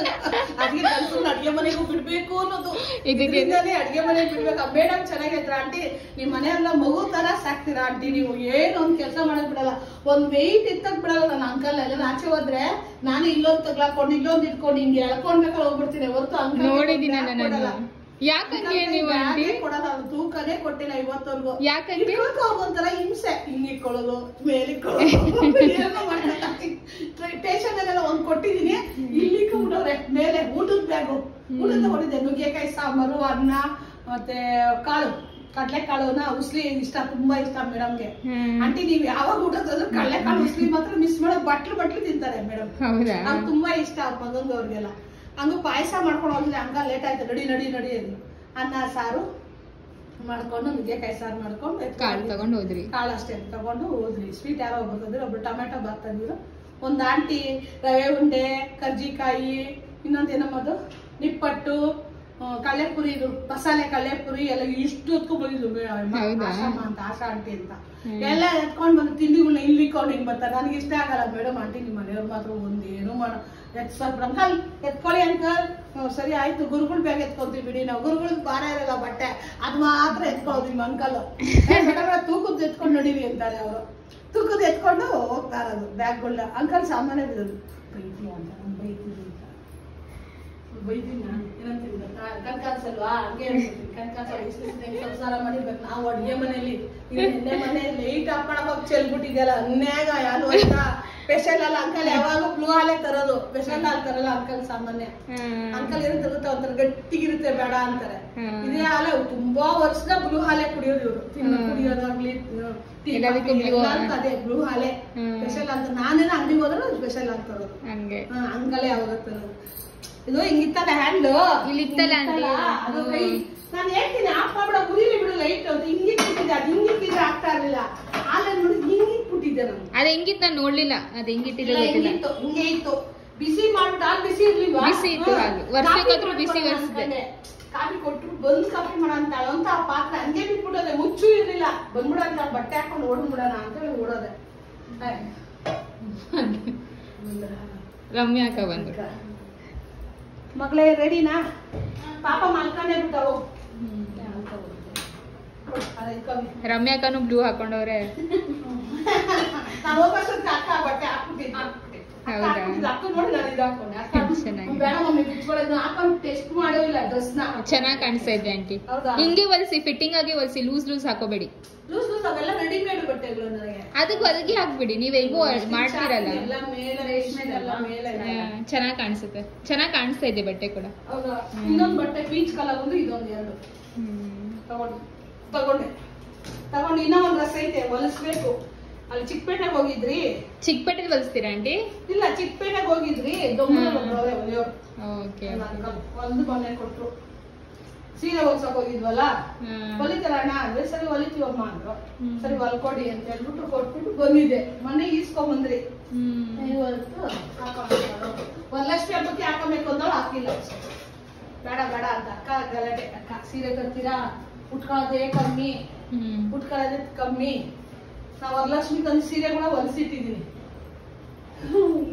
[SPEAKER 2] ಅಡ್ಗೆ ಮನೆಗೂ ಬಿಡ್ಬೇಕು ಅನ್ನೋದು, ಅಡ್ಗೆ ಮನೆಗೆ ಬಿಡ್ಬೇಕು. ಮೇಡಮ್ ಚೆನ್ನಾಗಿದ್ರ ಆಂಟಿ, ನಿಮ್ ಮನೆಯಲ್ಲ ಮಗು ತರ ಸಾಕ್ತೀರಾ ಆಂಟಿ, ನೀವು ಏನು ಒಂದ್ ಕೆಲಸ ಮಾಡಕ್ ಬಿಡಲ್ಲ, ಒಂದ್ ವೆಯ್ಟ್ ಎತ್ತಕ್ ಬಿಡಲ್ಲ. ನನ್ನ ಅಂಕಲ್ ಎಲ್ಲ ಆಚೆ ಹೋದ್ರೆ ನಾನು ಇಲ್ಲೊಂದು ತಗ್ಲಾಕೊಂಡು ಇಲ್ಲೊಂದು ಇಟ್ಕೊಂಡು ಹಿಂಗೆ ಎಳ್ಕೊಂಡ್ಬೇಕಾದ್ರೆ ಹೋಗ್ಬಿಡ್ತೀನಿ. ಹೊರತು ಅಂಕಲ್
[SPEAKER 1] ನೋಡಿದೀನಿ. ಯಾಕಂಗೆ ನೀವು
[SPEAKER 2] ಕೊಡಲ್ಲ, ತೂಕನೇ ಕೊಟ್ಟಿಲ್ಲ ಇವತ್ತವರೆಗೂ.
[SPEAKER 1] ಯಾಕಂದ್ರೆ
[SPEAKER 2] ಒಂಥರ ಹಿಂಸೆ, ಹಿಂಗಿಕ್ಕೊಳ್ಳೋದು ಮೇಲಿಕ್ಕೊಳ್ಳೋದು. ಟೇಷನ್ ಎಲ್ಲ ಒಂದ್ ಕೊಟ್ಟಿದೀನಿ, ಇಲ್ಲಿಕ್ಕೆ ಬಿಡೋರೆ ಮೇಲೆ. ಊಟದ ಬ್ಯಾಗು ಊಟ ತಗೊಂಡಿದ್ದೆ, ನುಗ್ಗೆಕಾಯಿ ಸಾಂಬಾರು, ಅನ್ನ ಮತ್ತೆ ಕಾಳು, ಕಡ್ಲೆಕಾಳುನ ಉಸ್ಲಿ ಇಷ್ಟ, ತುಂಬಾ ಇಷ್ಟ ಮೇಡಮ್ಗೆ. ಆಂಟಿ ನೀವ್ ಯಾವಾಗ ಊಟ ತಂದ್ರು ಕಡ್ಲೆಕಾಳು ಉಸ್ಲಿ ಮಾತ್ರ ಮಿಸ್ ಮಾಡೋದು, ಬಟ್ಲು ತಿಂತಾರೆ ಮೇಡಮ್. ಅವ್ರು ತುಂಬಾ ಇಷ್ಟ ಅವ್ರ ಮಗಂಗ ಅವ್ರಿಗೆಲ್ಲ. ಹಂಗ ಪಾಯಸ ಮಾಡ್ಕೊಂಡು ಹೋಗಿದ್ರೆ ಹಂಗ ಲೇಟ್ ಆಯ್ತು, ನಡಿ ಅಂದ್ರು. ಅನ್ನ ಸಾರು ಮಾಡ್ಕೊಂಡು, ನುಗ್ಗೆಕಾಯಿ ಸಾರು ಮಾಡ್ಕೊಂಡು
[SPEAKER 1] ಕಾಳು ತಗೊಂಡು ಹೋದ್ರಿ.
[SPEAKER 2] ಕಾಳು ಅಷ್ಟೇ ತಗೊಂಡು ಹೋದ್ರಿ. ಸ್ವೀಟ್ ಯಾರೋ ಒಬ್ರು ತಂದ್ರು, ಒಬ್ರು ಟೊಮೆಟೊ ಬಾತ್ ತಂದಿದ್ರು, ಒಂದ್ ಆಂಟಿ ರವೆ ಉಂಡೆ, ಕರ್ಜಿಕಾಯಿ, ಇನ್ನೊಂದೇನಮ್ಮದು ನಿಪ್ಪಟ್ಟು, ಕಳ್ಳೆಪುರಿ, ಇದು ಮಸಾಲೆ ಕಳ್ಳೆಪುರಿ ಎಲ್ಲ ಇಷ್ಟು ಹೊತ್ಕೊಂಡ್ ಬಂದಿದ್ರು ಆಶಮ್ಮ ಅಂತ, ಆಶಾ ಆಂಟಿ ಅಂತ. ಎಲ್ಲ ಎತ್ಕೊಂಡ್ ಬಂದು ತಿಂಡಿಗಳನ್ನ ಇಲ್ಲಿಕೊಂಡು ಹಿಂಗ್ ಬರ್ತಾರೆ. ನನಗೆ ಇಷ್ಟ ಆಗಲ್ಲ ಮೇಡಮ್. ಆಂಟಿ ನಿಮ್ ಮನೆಯವ್ರ ಮಾತ್ರ ಒಂದೇನು ಅಂಕಲ್ ಎತ್ಕೊಳ್ಳಿ ಅಂಕಲ್. ಸರಿ ಆಯ್ತು, ಗುರುಗಳು ಬೇಗ ಎತ್ಕೊಂತೀವಿ ಬಿಡಿ, ನಾವು ಗುರುಗಳಿಗೆ ಭಾರ ಇರಲ್ಲ ಬಟ್ಟೆ, ಅದು ಮಾತ್ರ ಎತ್ಕೊಳ್ಳೋದು ನಿಮ್ಮ ಅಂಕಲ್. ತೂಕದ ಎತ್ಕೊಂಡು ನಡೀವಿ ಅಂತಾರೆ ಅವರು. ತೂಕದ ಎತ್ಕೊಂಡು ಹೋಗ್ತಾ ಇರೋದು ಬ್ಯಾಗ್ಗಳನ್ನ. ಅಂಕಲ್ ಸಾಮಾನ್ಯ ಬಿಡೋದು, ಬೈತೀಯ ಅಂತ, ನಾನು ಬೈತೀನಿ ಅಂತ. ಬೈತೀನಿ ನಾನು ಏನಂತೀನಿ ಗೊತ್ತಾ, ಕನ್ಕಾಸಲ್ವಾ ಹಂಗೆ ಹೇಳ್ತೀನಿ. ಕನ್ಕಾಸಲ್ಲಿ ಸಂಸಾರ ಮಾಡಿರ್ಬೇಕು ನಾವು ಅಡುಗೆ ಮನೆಯಲ್ಲಿ. ನಿನ್ನೆ ಮನೆ ಲೈಟ್ ಹಾಕೊಳಕ್ ಹೋಗಿ ಚೆಲ್ಬಿಟ್ಟಿದ್ಯಲ್ಲ ಅನ್ಯಾಗ. ಯಾರು ಅಂತ ಸ್ಪೆಷಲ್ ಅಲ್ಲ ಅಂಕಲ್, ಯಾವಾಗೂ ಬ್ಲೂ ಹಾಲೇ ತರೋದು, ಸ್ಪೆಷಲ್ ಹಾಲ್ ತರಲ್ಲ ಅಂಕಲ್. ಸಾಮಾನ್ಯ ಅಂಕಲ್ ಏನು ತರುತ್ತೆ ಒಂಥರ ಗಟ್ಟಿಗಿರುತ್ತೆ, ಬೇಡ ಅಂತಾರೆ. ಇದೇ ಹಾಲೆ ತುಂಬಾ ವರ್ಷದ ಬ್ಲೂ ಹಾಲೇ ಕುಡಿಯೋದು ಇವರು. ಕುಡಿಯೋದಾಗ್ಲಿ ಅದೇ ಬ್ಲೂ ಹಾಲೆ ಸ್ಪೆಷಲ್ ಅಂತ. ನಾನೇನೋ ಅಂಗಡಿಗೆ ಹೋದ್ರೆ ಸ್ಪೆಷಲ್ ಅಂತ ತರೋದು. ಅಂಕಲೇ ಯಾವಾಗ ತರೋದು. ಇದು ಹಿಂಗಿತ್ತಲ್ಲ ಹ್ಯಾಂಡ್
[SPEAKER 1] ಇಲ್ಲಿತ್ತಲ್ಲ
[SPEAKER 2] ಅದು ಕೈ. ನಾನು ಹೇಳ್ತೀನಿ ಆಫ್ ಮಾಡ್ಬಿಡ, ಉರಿಲಿ ಬಿಡು ಲೈಟ್ ಅಂತ. ಹಿಂಗಿಟ್ಟಿದ್ದೆ, ಅದು ಹಿಂಗಿಟ್ಟಿದ್ರೆ ಆಗ್ತಾ ಇರ್ಲಿಲ್ಲ. ಆಮೇಲೆ ನೋಡಿ ಹಿಂಗಿಟ್ಬಿಟ್ಟಿದ್ದೆ ನಾನು.
[SPEAKER 1] ಅದ್ ಹೆಂಗಿತ್ತು ನಾನು ನೋಡ್ಲಿಲ್ಲ. ಅದ್ ಹೆಂಗಿಟ್ಟಿಲ್ಲ
[SPEAKER 2] ಹಿಂಗೆ ಇತ್ತು. ಬಿಸಿ ಮಾಡ್ಬಿಟ್ಟು ಹಾಲು ಬಿಸಿ ಇರ್ಲಿಲ್ವಾ?
[SPEAKER 1] ಬಿಸಿ ಇತ್ತು ಹಾಲು. ವರ್ಷಕ್ಕಾದ್ರೂ ಬಿಸಿ ವರ್ಷದೆ
[SPEAKER 2] ಕಾಫಿ ಕೊಟ್ರು ಬಂದ್ ಕಾಫಿ ಮಾಡ ಅಂತ ಅಂತ ಆ ಪಾತ್ರ ಹಂಗೆ ಬಿಟ್ಬಿಡೋದೆ. ಮುಚ್ಚು ಇರ್ಲಿಲ್ಲ. ಬಂದ್ಬಿಡ ಅಂತ ಬಟ್ಟೆ ಹಾಕೊಂಡು ಓಡ್ಬಿಡೋಣ ಅಂತ ಹೇಳಿ ಓಡೋದೆ.
[SPEAKER 1] ರಮ್ಯಾ ಅಕ್ಕ ಬಂದ್ರು.
[SPEAKER 2] ಮಗಳೇ ರೆಡಿನಾ? ಪಾಪ ಮಲ್ಕೊಂಡೇ ಬಿಟ್ಟವು.
[SPEAKER 1] ರಮ್ಯಾ ಅಕ್ಕನು ಬ್ಲೂ ಹಾಕೊಂಡವ್ರೆ.
[SPEAKER 2] ನಾನು ಹೋಗೋಷ್ಟೊತ್ತಿಗೆ ಅಕ್ಕ ಬಟ್ಟೆ ಹಾಕ್ಬಿಟ್ಟಿದ್ದೆ.
[SPEAKER 1] ಚೆನ್ನಾಗಿ ಕಾಣಿಸ್ತಾ ಇದೆ ಆಂಟಿ. ಹಿಂಗೆ ಹೊಲಿಸಿ, ಫಿಟ್ಟಿಂಗ್ ಆಗಿ ಹೊಲಿಸಿ, ಲೂಸ್ ಲೂಸ್ ಹಾಕೋಬೇಡಿ. ಅದಕ್ಕೆ ಹೊಲಿಗೆ ಹಾಕ್ಬಿಡಿ. ನೀವ್ ಹೇಗೋ ಮಾಡ್ತೀರಲ್ಲ, ಚೆನ್ನಾಗಿ ಕಾಣಿಸುತ್ತೆ. ಚೆನ್ನಾಗಿ ಕಾಣಿಸ್ತಾ ಇದೆ ಬಟ್ಟೆ ಕೂಡ.
[SPEAKER 2] ಇನ್ನೊಂದು ಬಟ್ಟೆ ಪೀಚ್ ಕಲರ್ ಒಂದು, ಇದೊಂದು ಎರಡು ತಗೊಂಡೆ. ಇನ್ನೂ ಒಂದ್ ಡ್ರೆಸ್ ಐತೆ ಹೊಲಿಸ್ಬೇಕು. ಅಲ್ಲಿ ಚಿಕ್ಕಪೇಟೆಗೆ ಹೋಗಿದ್ರಿ.
[SPEAKER 1] ಚಿಕ್ಕಪೇಟೆಗೆ ಹೊಲಿಸ್ತೀರಾ ಆಂಟಿ?
[SPEAKER 2] ಇಲ್ಲ, ಚಿಕ್ಕಪೇಟೆಗೆ ಹೋಗಿದ್ರಿ. ಒಂದು ಮೊನ್ನೆ ಕೊಟ್ರು. ಸೀರೆ ಹೊಲ್ಸಕ್ ಹೋಗಿದ್ವಲ್ಲ, ಹೊಲಿತಾರ ಅಣ್ಣ ಅಂದ್ರೆ ಸರಿ ಹೊಲಿತೀವಮ್ಮ ಅಂದ್ರು. ಸರಿ ಹೊಲ್ಕೊಡಿ ಅಂತ ಹೇಳ್ಬಿಟ್ಟು ಕೊಟ್ಬಿಟ್ಟು ಬಂದಿದ್ದೆ. ಮೊನ್ನೆ ಈಸ್ಕೊಂಡ್ ಬಂದ್ರಿ. ವರಲಕ್ಷ್ಮಿ ಹಬ್ಬಕ್ಕೆ ಹಾಕೋಬೇಕು ಅಂದಳು, ಹಾಕಿಲ್ಲ. ಬೇಡ ಬೇಡ ಅಂತ ಅಕ್ಕ ಗಲಾಟೆ. ಅಕ್ಕ ಸೀರೆ ತರ್ತೀರಾ, ಉಟ್ಕೊಳ್ಳೋದೇ ಕಮ್ಮಿ, ಉಟ್ಕೊಳ್ಳೋದೇ ಕಮ್ಮಿ. ನಾವು ವರಲಕ್ಷ್ಮಿ ತಂದು ಸೀರೆ ಕೂಡ ಹೊಲಿಸಿಟ್ಟಿದೀನಿ.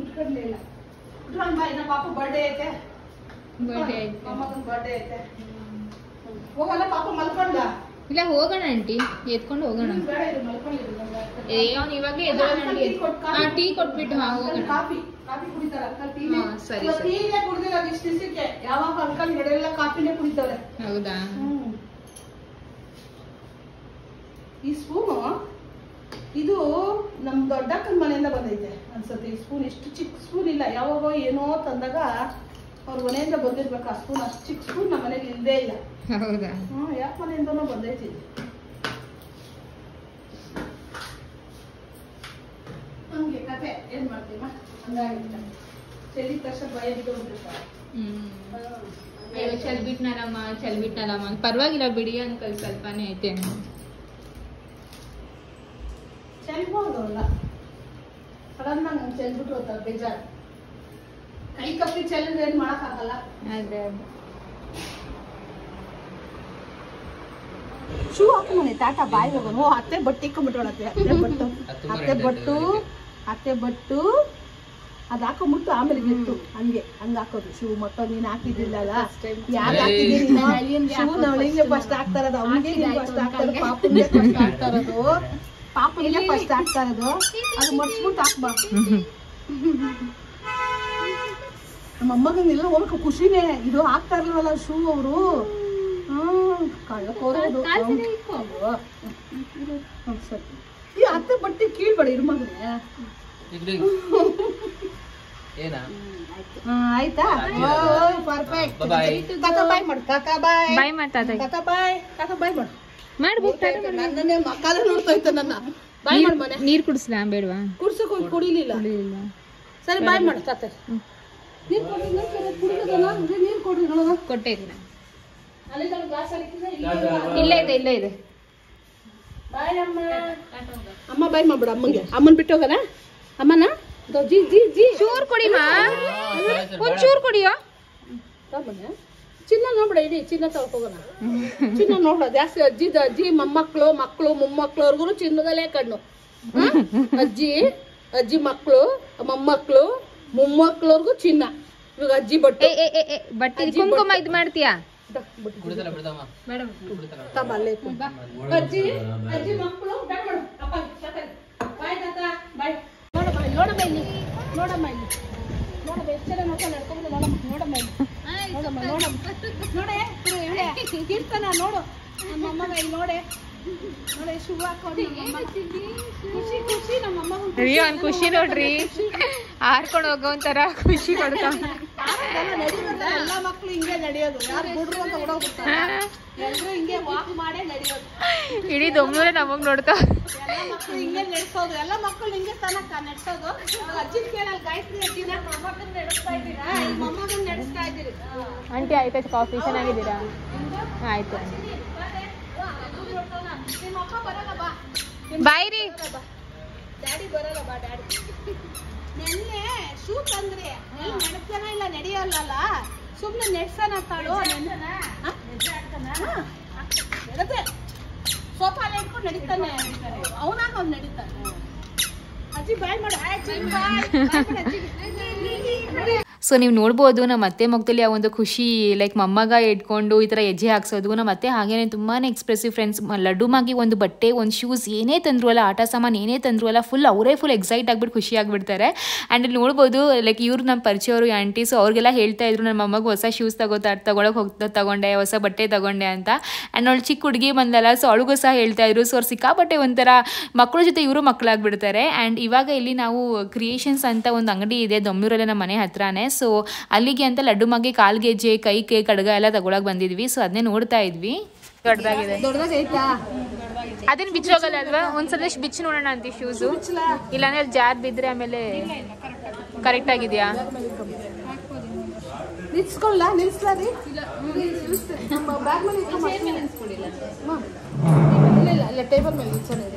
[SPEAKER 2] ಉಟ್ಕೊಂಡ್ಲಿಲ್ಲ. ಉಟ್ಕೊಂಡ್ ಬಾ, ಇನ್ನ ಪಾಪ ಬರ್ಡೇ ಐತೆ. ಮೊಮ್ಮಗನ್ ಬರ್ಡೇ ಐತೆ. ಹೋಗಲ್ಲ ಪಾಪ ಮಲ್ಕೊಂಡ?
[SPEAKER 1] ಇಲ್ಲ ಹೋಗೋಣ ಆಂಟಿ, ಎತ್ಕೊಂಡು ಹೋಗೋಣ. ಇವಾಗಲೇ ಟೀ ಕೊಟ್ಬಿಟ್ಟು ಹೋಗೋಣ.
[SPEAKER 2] ಕಾಫಿ ಕುಡಿತಾರ ಅಂಕಲ್? ಟೀನೇ ಕುಡ್ದಿಲ್ಲ ಇಷ್ಟ ದಿವಸಕ್ಕೆ. ಯಾವಾಗ ಅಂಕಲ್ ಗಡೆಲ್ಲ ಕಾಫಿನೇ ಕುಡಿತಾವ್ರೆ.
[SPEAKER 1] ಹೌದಾ?
[SPEAKER 2] ಈ ಸ್ಪೂನು ಇದು ನಮ್ ದೊಡ್ಡಕ್ಕನ ಮನೆಯಿಂದ ಬಂದೈತೆ ಅನ್ಸತ್ತೆ. ಈ ಸ್ಪೂನ್ ಇಷ್ಟು ಚಿಕ್ಕ ಸ್ಪೂನ್ ಇಲ್ಲ. ಯಾವಾಗೋ ಏನೋ ತಂದಾಗ ಅವ್ರ ಮನೆಯಿಂದ ಬಂದಿರ್ಬೇಕು ಆ ಸ್ಪೂನ್. ಅಷ್ಟು ಚಿಕ್ಕ ಸ್ಪೂನ್ ನಮ್ಮ ಮನೇಲಿ ಇಲ್ಲದೇ ಇಲ್ಲ.
[SPEAKER 1] ಹೌದಾ?
[SPEAKER 2] ಯಾಕೆ ಮನೆಯಿಂದನೋ ಬಂದೈತಿ. ಹಂಗೆ ಕತೆ ಏನ್ ಮಾಡ್ತೀವ, ಹಂಗಾಗಿತ್ತ. ಚೆಲ್ಲಿ ತಕ್ಷಣ ಭಯ ಬಿಟ್ಬಿಟ್ಟಿರ್ತಾರೆ.
[SPEAKER 1] ಚಲ್ಬಿಟ್ನಲ್ಲಮ್ಮ ಪರವಾಗಿಲ್ಲ ಬಿಡಿ ಅಂಕಲ್, ಸ್ವಲ್ಪನೇ ಐತೆ.
[SPEAKER 2] ಚೆಲ್ಬೋದಲ್ಲ, ಸಡನ್ ಆಗಿ ಚೆಲ್ಬಿಟ್ಟು ಹೋಗ್ತಾರೆ, ಬೇಜಾರು. ಕೈ ಕಪ್ಪಿ ಚೆಲ್ಲಿದ್ರೆ ಏನ್ ಮಾಡಕ್ ಆಗಲ್ಲ.
[SPEAKER 1] ಅದೇ
[SPEAKER 2] ಶೂ ಹಾಕೊಂಬನೆ ತಾಟ ಬಾಯಿ ಹೋಗೋನು. ಅತ್ತೆ ಬಟ್ಟೆ ಇಕ್ಕೊಂಬಿಟ್ಟೋಳತ್ತೆ. ಅತ್ತೆ ಬಟ್ಟು ಅದ್ ಹಾಕೊಂಡ್ಬಿಟ್ಟು ಆಮೇಲೆ ಬಿಟ್ಟು ಹಂಗೆ ಹಂಗ ಹಾಕೋದು ಶೂ. ಮತ್ತೊಂದು ನೀನ್ ಹಾಕಿದ್ದಿಲ್ಲಲ್ಲ, ಯಾರು ಹಾಕಿದ್ದೀನಿ ಶೂ ನವಳಿಗೆ ಫಸ್ಟ್ ಆಗ್ತಾ ಇರೋದು. ಅವನಿಗೆ ಫಸ್ಟ್ ಆಗ್ತಾ ಇರೋದು, ಪಾಪನಿಗೆ ಫಸ್ಟ್ ಆಗ್ತಾ ಇರೋದು. ಪಾಪನಿಗೆ ಫಸ್ಟ್ ಆಗ್ತಾ ಇರೋದು. ಅದು ಮರ್ಸ್ಬಿಟ್ಟು ಹಾಕ್ಬಾ. ನಮ್ಮ ಅಮ್ಮಗಂಗೆಲ್ಲ ಹೋಗ್ಬೇಕು ಖುಷಿನೇ. ಇದು ಹಾಕ್ತಾ ಇರ್ಲಿಲ್ವಲ್ಲ ಶೂ ಅವರು. ಸರಿ, ಈ ಅತ್ತೆ ಬಟ್ಟೆ ಕೀಳ್ಬೇಡ ಇರು ಮಗನೇ. ಆಯ್ತಾ? ಪರ್ಫೆಕ್ಟ್. ಕಾಕಾ ಬಾಯ್ ಮಾಡು. ಕಾಕಾ ಬಾಯ್
[SPEAKER 1] ಬಾಯ್ ಮಾಡ್ತಾ
[SPEAKER 2] ಕಾಕಾ ಬಾಯ್. ಕಾಕಾ ಬಾಯ್ ಮಾಡು.
[SPEAKER 1] ನನ್ನೇ
[SPEAKER 2] ಮಕ್ಕಳ ನೋಡ್ತಾ ಇತ್ತ ನನ್ನ. ಬಾಯ್ ಮಾಡು ಮನೆ.
[SPEAKER 1] ನೀರ್ ಕುಡಿಸ್ಲಾ? ಬೇಡವಾ?
[SPEAKER 2] ಕುಡ್ಸಕ್ ಹೋಗಿ ಕುಡಿಲಿಲ್ಲ. ಸರಿ ಬಾಯ್ ಮಾಡು ತಾತ. ನೀರ್ ಕೊಡ್ರಿ ನೋಡೋಣ.
[SPEAKER 1] ಕೊಟ್ಟೆ ಇದೀನಿ.
[SPEAKER 2] ಇಲ್ಲೇ
[SPEAKER 1] ಇದೆ.
[SPEAKER 2] ಬಾಯ್ ಅಮ್ಮ. ಅಮ್ಮ ಬಾಯ್ ಮಾಡ್ಬಿಡ ಅಮ್ಮಂಗೆ. ಅಮ್ಮನ್ ಬಿಟ್ಟು ಹೋಗೋಣ. ಅಮ್ಮನ ಜಿ ಜಿ ಜಿ
[SPEAKER 1] ಚೂರ್ ಕೊಡಿಮಾ, ಒಂಚೂರ್ ಕೊಡಿಯೋ.
[SPEAKER 2] ಚಿನ್ನ ನೋಡ್ಬಿಡ, ಇಡೀ ಚಿನ್ನ ತಗೊಳಕ್ ಹೋಗೋಣ. ಚಿನ್ನ ನೋಡ್ಬಿಡ ಜಾಸ್ತಿ. ಅಜ್ಜಿ ಮೊಮ್ಮಕ್ಳು ಮಕ್ಕಳು ಮೊಮ್ಮಕ್ಳವ್ರಿಗೂ ಚಿನ್ನದಲ್ಲೇ ಕಣ್ಣು. ಅಜ್ಜಿ ಮಕ್ಕಳು ಮೊಮ್ಮಕ್ಳು ಮೊಮ್ಮಕ್ಳವ್ರಿಗೂ ಚಿನ್ನ. ಇವಾಗ ಅಜ್ಜಿ ಬಟ್ಟೆ
[SPEAKER 1] ಬಟ್ಟೆ ಕುಂಕುಮ ಇದು ಮಾಡ್ತೀಯಾ?
[SPEAKER 2] ಅಜ್ಜಿ ಅಜ್ಜಿ ಮಕ್ಕಳು ಬಾಯ್ ತಾತ ಬಾಯ್. ನೋಡಮ್ಮ ಇಲ್ಲಿ ನೋಡಮ್ಮ ಇಲ್ಲಿ ನೋಡಮ್ಮ ಎಷ್ಟು ಜನ ನಡ್ಕೊಂಡು ನೋಡಮ್ಮ ಇಲ್ಲಿ ನೋಡೆ ಕೀರ್ತನ ನೋಡು ನಮ್ಮ ಅಮ್ಮಗ ಇಲ್ಲಿ ನೋಡೆ ನೋಡೆ ಶುಭ ಹಾಕೊಂಡು ಖುಷಿ ಖುಷಿ ನಮ್ಮ ಅಮ್ಮ
[SPEAKER 1] ಖುಷಿ ನೋಡ್ರಿ ಹಾರ್ಕೊಂಡು ಹೋಗೋ ಒಂಥರ ಖುಷಿ ಕೊಡ್ತಾವ.
[SPEAKER 2] ಎಲ್ಲ ಮಕ್ಳು ಹಿಂಗೆ ನಡೆಯೋದು, ಯಾರು ಬಿಡ್ರು ಅಂತ ಓಡೋಗ್ಬಿಡ್ತಾರೆ, ಎಲ್ರು ಹಿಂಗೆ ವಾಕ್ ಮಾಡೇ ನಡೆಯೋದು.
[SPEAKER 1] ಇಡೀ ದೊಮ್ಮೂರೇ ನಮಗ್ ನೋಡ್ತಾವ.
[SPEAKER 2] ಎಲ್ಲ ಮಕ್ಳು ಹಿಂಗೆ ನಡೆಸೋದು, ಎಲ್ಲ ಮಕ್ಕಳು ಹಿಂಗೆ ತನಕ ನಡೆಸೋದು. ಅಜ್ಜಿನ ಕೇಳಲ್ಲ, ಗಾಯತ್ರಿ ಅಜ್ಜಿನ ಮೊಮ್ಮಗನ್ ನಡೆಸ್ತಾ ಇದ್ದೀರಾ? ಮೊಮ್ಮಗನ್ ನಡೆಸ್ತಾ ಇದ್ದೀರಿ.
[SPEAKER 1] ಆಂಟಿ ಆಯ್ತಾ ಕಾಫಿ? ಚೆನ್ನಾಗಿದ್ದೀರಾ? ಆಯ್ತು.
[SPEAKER 2] ನಿಮ್ಮ ಅಮ್ಮ ಬರಲ್ಲ ಬಾ.
[SPEAKER 1] ಬಾಯ್ ರೀ.
[SPEAKER 2] ಡ್ಯಾಡಿ ಬರಲ್ಲ ಬಾ. ಡ್ಯಾಡಿ ನೆನ್ನೆ ಶೂ ತಂದ್ರಿ, ನಡೆಸ್ತಾನ ಇಲ್ಲ ನಡೆಯಲ್ಲ, ಸುಮ್ನೆ ನೆಡ್ಸನ ತಾಳು. ಸೋಫಾ ಇಟ್ಕೊಂಡು ನಡೀತಾನೆ, ಅವನಾಗ ಅವ್ನು ನಡೀತಾನೆ. ಅಜ್ಜಿ ಬಾಯ್ ಮಾಡು.
[SPEAKER 1] ಸೊ ನೀವು ನೋಡ್ಬೋದು ನಮ್ಮ ಅತ್ತೆ ಮುಖದಲ್ಲಿ ಆ ಒಂದು ಖುಷಿ, ಲೈಕ್ ಮೊಮ್ಮಗ ಇಟ್ಕೊಂಡು ಈ ಥರ ಹೆಜ್ಜೆ ಹಾಕ್ಸೋದು. ನಮ್ಮ ಅತ್ತೆ ಹಾಗೇನೆ ತುಂಬಾ ಎಕ್ಸ್ಪ್ರೆಸಿವ್ ಫ್ರೆಂಡ್ಸ್. ಲಡ್ಡು ಮಾಗಿ ಒಂದು ಬಟ್ಟೆ, ಒಂದು ಶೂಸ್ ಏನೇ ತಂದ್ರು ಅಲ್ಲ, ಆಟ ಸಾಮಾನು ಏನೇ ತಂದ್ರು ಅಲ್ಲ, ಅವರೇ ಫುಲ್ ಎಕ್ಸೈಟ್ ಆಗಿಬಿಟ್ಟು ಖುಷಿ ಆಗಿಬಿಡ್ತಾರೆ. ಆ್ಯಂಡ್ ಇಲ್ಲಿ ನೋಡ್ಬೋದು ಲೈಕ್ ಇವ್ರು ನಮ್ಮ ಪರಿಚಯವರು ಆಂಟಿ. ಸೊ ಅವ್ರಿಗೆಲ್ಲ ಹೇಳ್ತಾ ಇದ್ರು ನನ್ನ ಮೊಮ್ಮಗ ಹೊಸ ಶೂಸ್ ತಗೊಂಡೆ, ಹೊಸ ಬಟ್ಟೆ ತಗೊಂಡೆ ಅಂತ. ಆ್ಯಂಡ್ ಅವಳು ಚಿಕ್ಕ ಹುಡುಗಿ ಬಂದಲ್ಲ, ಸೊ ಅವಳಿಗೂ ಸಹ ಹೇಳ್ತಾ ಇದ್ರು. ಸೊ ಅವ್ರು ಸಿಕ್ಕಾಪಟ್ಟೆ ಒಂಥರ ಮಕ್ಕಳ ಜೊತೆ ಇವರು ಮಕ್ಕಳಾಗ್ಬಿಡ್ತಾರೆ. ಆ್ಯಂಡ್ ಇವಾಗ ಇಲ್ಲಿ ನಾವು ಕ್ರಿಯೇಷನ್ಸ್ ಅಂತ ಒಂದು ಅಂಗಡಿ ಇದೆ ದೊಮ್ಮೂರಲ್ಲೇ ನಮ್ಮ ಮನೆ ಹತ್ರನೇ. ಸೊ ಅಲ್ಲಿಗೆ ಅಂತ ಲಡ್ಡು ಮಾಗೆ ಕಾಲ್ಗೆಜ್ಜೆ, ಕೈಗೆ ಕಡ್ಗ ಎಲ್ಲ ತಗೊಳಕ್ ಬಂದಿದ್ವಿ. ಸೊ ಅದನ್ನೇ ನೋಡ್ತಾ ಇದ್ವಿ. ದೊಡ್ಡದಾಗಿದೆ. ಅದನ್ನ ಬಿಚ್ಚೋಗಲ್ಲ ಅಲ್ವಾ? ಒಂದ್ಸಲ ಬಿಚ್ಚಿ ನೋಡೋಣ ಅಂತ ಶೂಸು. ಇಲ್ಲಾಂದ್ರೆ ಜಾರ್ ಬಿದ್ರೆ ಆಮೇಲೆ ಕರೆಕ್ಟ್ ಆಗಿದ್ಯಾ?
[SPEAKER 2] ನಿಲ್ಸ್ಕೊಳ್ಳ ನಿಲ್ಸ್ಲಾರಿ ಇಲ್ಲ ಟೇಬಲ್ ಮೇಲೆ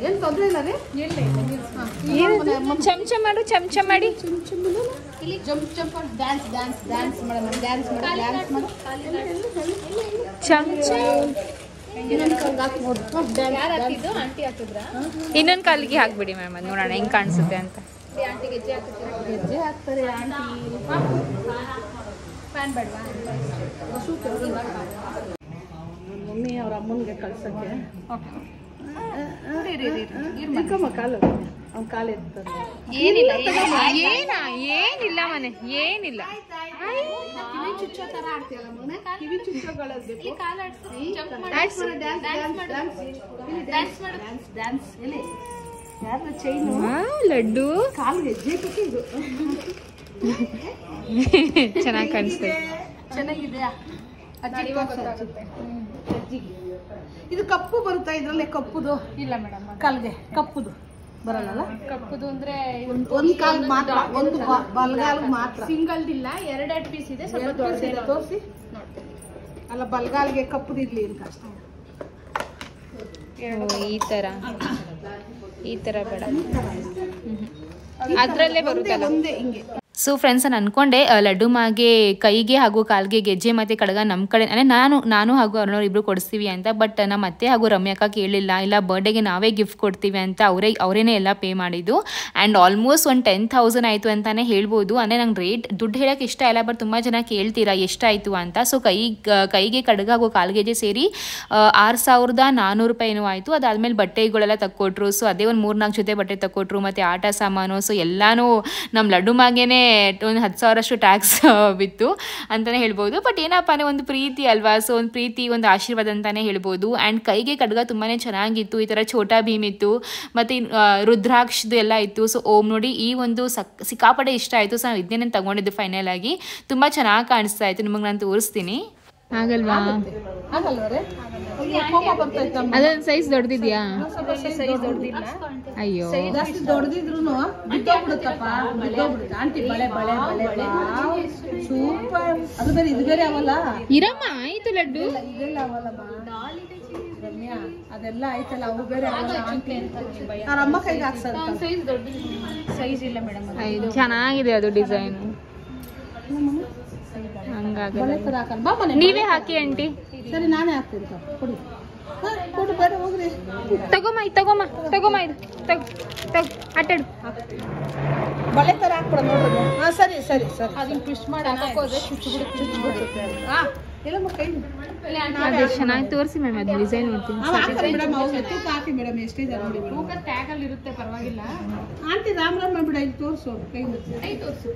[SPEAKER 2] ಏನು ತೊಂದರೆ ಇಲ್ಲ ರೀ.
[SPEAKER 1] ಚಮಚ ಮಾಡು, ಚಮಚ ಮಾಡಿ.
[SPEAKER 2] Dance dance dance madam, dance ಮಾಡಿ ಡ್ಯಾನ್ಸ್ ಮಾಡಿ.
[SPEAKER 1] ಚಮಚ ಇನ್ನೊಂದು ಕಾಲಿಗೆ ಹಾಕ್ಬಿಡಿ ಮ್ಯಾಮ್, ಅದು ನೋಡೋಣ ಹೆಂಗ್ ಕಾಣಿಸುತ್ತೆ ಅಂತ.
[SPEAKER 2] ಗೆಜ್ಜೆ ಹಾಕ್ತಾರೆ ಆಂಟಿ. ಫ್ಯಾನ್ ಬೇಡವಾ? ಮಮ್ಮಿ ಅವ್ರ ಅಮ್ಮನಿಗೆ ಕಳ್ಸಕ್ಕೆ ಕಾಲು ಅವ್ನ ಕಾಲು ಎತ್ತಾರೆ.
[SPEAKER 1] ಏನಿಲ್ಲ ಏನಿಲ್ಲ ಮನೆ ಏನಿಲ್ಲ.
[SPEAKER 2] ಕಿವಿ ಚುಚ್ಚೋ ತರ ಆಡ್ತೀಯಲ್ಲ ಮನೆ, ಕಿವಿ ಚುಚ್ಚೋಗಳದ್ದು ಡ್ಯಾನ್ಸ್ ಎಲ್ಲಿ ಯಾರ ಚೈನು
[SPEAKER 1] ಲಡ್ಡು
[SPEAKER 2] ಕಾಲು ಹೆಜ್ಜೆ ಇದು
[SPEAKER 1] ಚೆನ್ನಾಗಿ ಕಾಣಿಸ್ತದೆ.
[SPEAKER 2] ಚೆನ್ನಾಗಿದೆಯಾ? ಇದು ಕಪ್ಪು ಬರುತ್ತಾ ಇದ್ರಲ್ಲಿ? ಕಪ್ಪುದು ಇಲ್ಲ ಮೇಡಮ್, ಕಾಲ್ಗೆ ಕಪ್ಪುದು ಬರಲ್ಲ. ಕಪ್ಪುದು ಅಂದ್ರೆ ಒಂದು ಕಾಲ್ ಮಾತ್ರ, ಒಂದು ಬಲ್ಗಾಲ್ ಮಾತ್ರ, ಸಿಂಗಲ್ ಇಲ್ಲ, ಎರಡೆರಡು ಪೀಸ್ ಇದೆ. ತೋರಿಸಿ ಅಲ್ಲ, ಬಲ್ಗಾಲ್ಗೆ ಕಪ್ಪುದು ಇರ್ಲಿ ಅಂತ ಅಷ್ಟೇ.
[SPEAKER 1] ಈ ತರ ಬೇಡ, ಅದ್ರಲ್ಲೇ ಬರುತ್ತಲ್ಲ
[SPEAKER 2] ಒಂದೇ ಹಿಂಗೆ.
[SPEAKER 1] ಸೊ ಫ್ರೆಂಡ್ಸ್, ನಾನು ಅನ್ಕೊಂಡೆ ಲಡ್ಡು ಮಾಗೆ ಕೈಗೆ ಹಾಗೂ ಕಾಲ್ಗೆ ಗೆಜ್ಜೆ ಮತ್ತು ಕಡಗ ನಮ್ಮ ಕಡೆ ಅಂದರೆ ನಾನು ಹಾಗೂ ಅರುಣವ್ರು ಇಬ್ಬರು ಕೊಡಿಸ್ತೀವಿ ಅಂತ. ಬಟ್ ನಮ್ಮ ಅತ್ತೆ ಹಾಗೂ ರಮ್ಯಕ್ಕ ಕೇಳಿಲ್ಲ, ಇಲ್ಲ ಬರ್ಡೇಗೆ ನಾವೇ ಗಿಫ್ಟ್ ಕೊಡ್ತೀವಿ ಅಂತ ಅವರೇನೇ ಎಲ್ಲ ಪೇ ಮಾಡಿದ್ದು. ಆ್ಯಂಡ್ ಆಲ್ಮೋಸ್ಟ್ ಒಂದು 10,000 ಆಯಿತು ಅಂತಲೇ ಹೇಳ್ಬೋದು. ಅಂದರೆ ನಂಗೆ ರೇಟ್ ದುಡ್ಡು ಹೇಳೋಕ್ಕೆ ಇಷ್ಟ ಇಲ್ಲ, ಬಟ್ ತುಂಬ ಜನ ಕೇಳ್ತೀರಾ ಎಷ್ಟಾಯಿತು ಅಂತ. ಸೊ ಕೈಗೆ ಕಡಗ ಹಾಗೂ ಕಾಲ್ಗೆಜ್ಜೆ ಸೇರಿ 6,400 ರೂಪಾಯಿ ಏನೋ ಆಯಿತು. ಅದಾದಮೇಲೆ ಬಟ್ಟೆಗಳೆಲ್ಲ ತಕ್ಕೊಟ್ರು. ಸೊ ಅದೇ ಒಂದು 3-4 ಜೊತೆ ಬಟ್ಟೆ ತಕ್ಕೊಟ್ರು, ಮತ್ತು ಆಟ ಸಾಮಾನು. ಸೊ ಎಲ್ಲನೂ ನಮ್ಮ ಲಡ್ಡು ಮಾಗೇನೆ ಒಂದು 10,000 ಟ್ಯಾಕ್ಸ್ ಬಿತ್ತು ಅಂತಲೇ ಹೇಳ್ಬೋದು. ಬಟ್ ಏನಪ್ಪ ಅಂದರೆ ಒಂದು ಪ್ರೀತಿ ಅಲ್ವಾ, ಸೊ ಒಂದು ಪ್ರೀತಿ, ಒಂದು ಆಶೀರ್ವಾದ ಅಂತಲೇ ಹೇಳ್ಬೋದು. ಆ್ಯಂಡ್ ಕೈಗೆ ಕಡ್ಗ ತುಂಬಾ ಚೆನ್ನಾಗಿತ್ತು. ಈ ಥರ ಛೋಟಾ ಭೀಮ್ ಇತ್ತು, ಮತ್ತು ರುದ್ರಾಕ್ಷದು ಎಲ್ಲ ಇತ್ತು. ಸೊ ಓಮ್ ನೋಡಿ, ಈ ಒಂದು ಸಿಕ್ಕಾಪಟ್ಟೆ ಇಷ್ಟ ಆಯಿತು. ಸೊ ನಾವು ಇದನ್ನೇ ತಗೊಂಡಿದ್ದು ಫೈನಲ್ ಆಗಿ. ತುಂಬ ಚೆನ್ನಾಗಿ ಕಾಣಿಸ್ತಾ ಇತ್ತು. ನಿಮಗೆ ನಾನು ತೋರಿಸ್ತೀನಿ. ಆಗಲ್ವಾ? ಅದೊಂದು ಸೈಜ್ ದೊಡ್ಡದಿದ್ಯಾ? ಅಯ್ಯೋ,
[SPEAKER 2] ದೊಡ್ಡದಿದ್ರು ಬಿದ್ದೋಗ್ಬಿಡುತ್ತಪ್ಪ, ಬಿದ್ದೋಗ್ಬಿಡುತ್ತೆ ಆಂಟಿ. ಬಳೆ ಬಳೆ ಬಳೆ ಸೂಪರ್. ಅದು ಬೇರೆ ಇದು ಬೇರೆ ಅವಲ್ಲ.
[SPEAKER 1] ಇರಮ್ಮ ಆಯ್ತು ಲಡ್ಡು,
[SPEAKER 2] ಇದೆಲ್ಲ ಅವಲ್ಲ ರಮ್ಯಾ, ಅದೆಲ್ಲ ಆಯ್ತಲ್ಲ, ಅವು ಬೇರೆ ಅವ್ರ ಅಮ್ಮ ಕೈಗೆ ಹಾಕ್ಸಲ್ಲ. ಸೈಜ್ ಇಲ್ಲ ಮೇಡಮ್.
[SPEAKER 1] ಚೆನ್ನಾಗಿದೆ ಅದು ಡಿಸೈನ್. ಹಂಗಾಗಲ್ಲ, ನೀವೇ ಹಾಕಿ ಆಂಟಿ.
[SPEAKER 2] ಸರಿ, ನಾನೇ ಹಾಕ್ತೀನಿ. ಕೊಡಿ ಕೊಡು ಬೇಡ ಹೋಗ್ರಿ.
[SPEAKER 1] ತಗೋಮ್ಮ ಇದು ತಗೋಮ್ಮ ಇದು ತಗೋ ಆಟಾಡು.
[SPEAKER 2] ಬಳೆ ತರ ಹಾಕ್ಬಿಡ ನೋಡ್ರಿ. ಹಾ ಸರಿ ಸರಿ ಸರಿ.
[SPEAKER 1] ಅದನ್ನ ಟ್ವಿಸ್ಟ್ ಮಾಡಿ ಹಾಕೋದ್ರೆ ಚುಚ್ಚಿಬಿಡುತ್ತೆ.
[SPEAKER 2] ಹಾ ಎಲ್ಲಮ್ಮ ಕೈ
[SPEAKER 1] ಅದೇ ಚೆನ್ನಾಗಿ ತೋರಿಸಿ ಮ್ಯಾಮ್ ಅದು ಡಿಸೈನ್ ನೋಡ್ತೀನಿ.
[SPEAKER 2] ಮೇಡಮ್ ಅವ್ರು ತೂಕ ಹಾಕಿ ಮೇಡಮ್ ಎಷ್ಟಿದೆ ನೋಡಿ.
[SPEAKER 1] ತೂಕ ಟ್ಯಾಗಲ್ಲಿ ಇರುತ್ತೆ ಪರವಾಗಿಲ್ಲ.
[SPEAKER 2] ಆಂಟಿ ರಾಮ್ ಬಿಡ ಇಲ್ಲಿ ತೋರಿಸು ಕೈ
[SPEAKER 1] ತೋರಿಸು.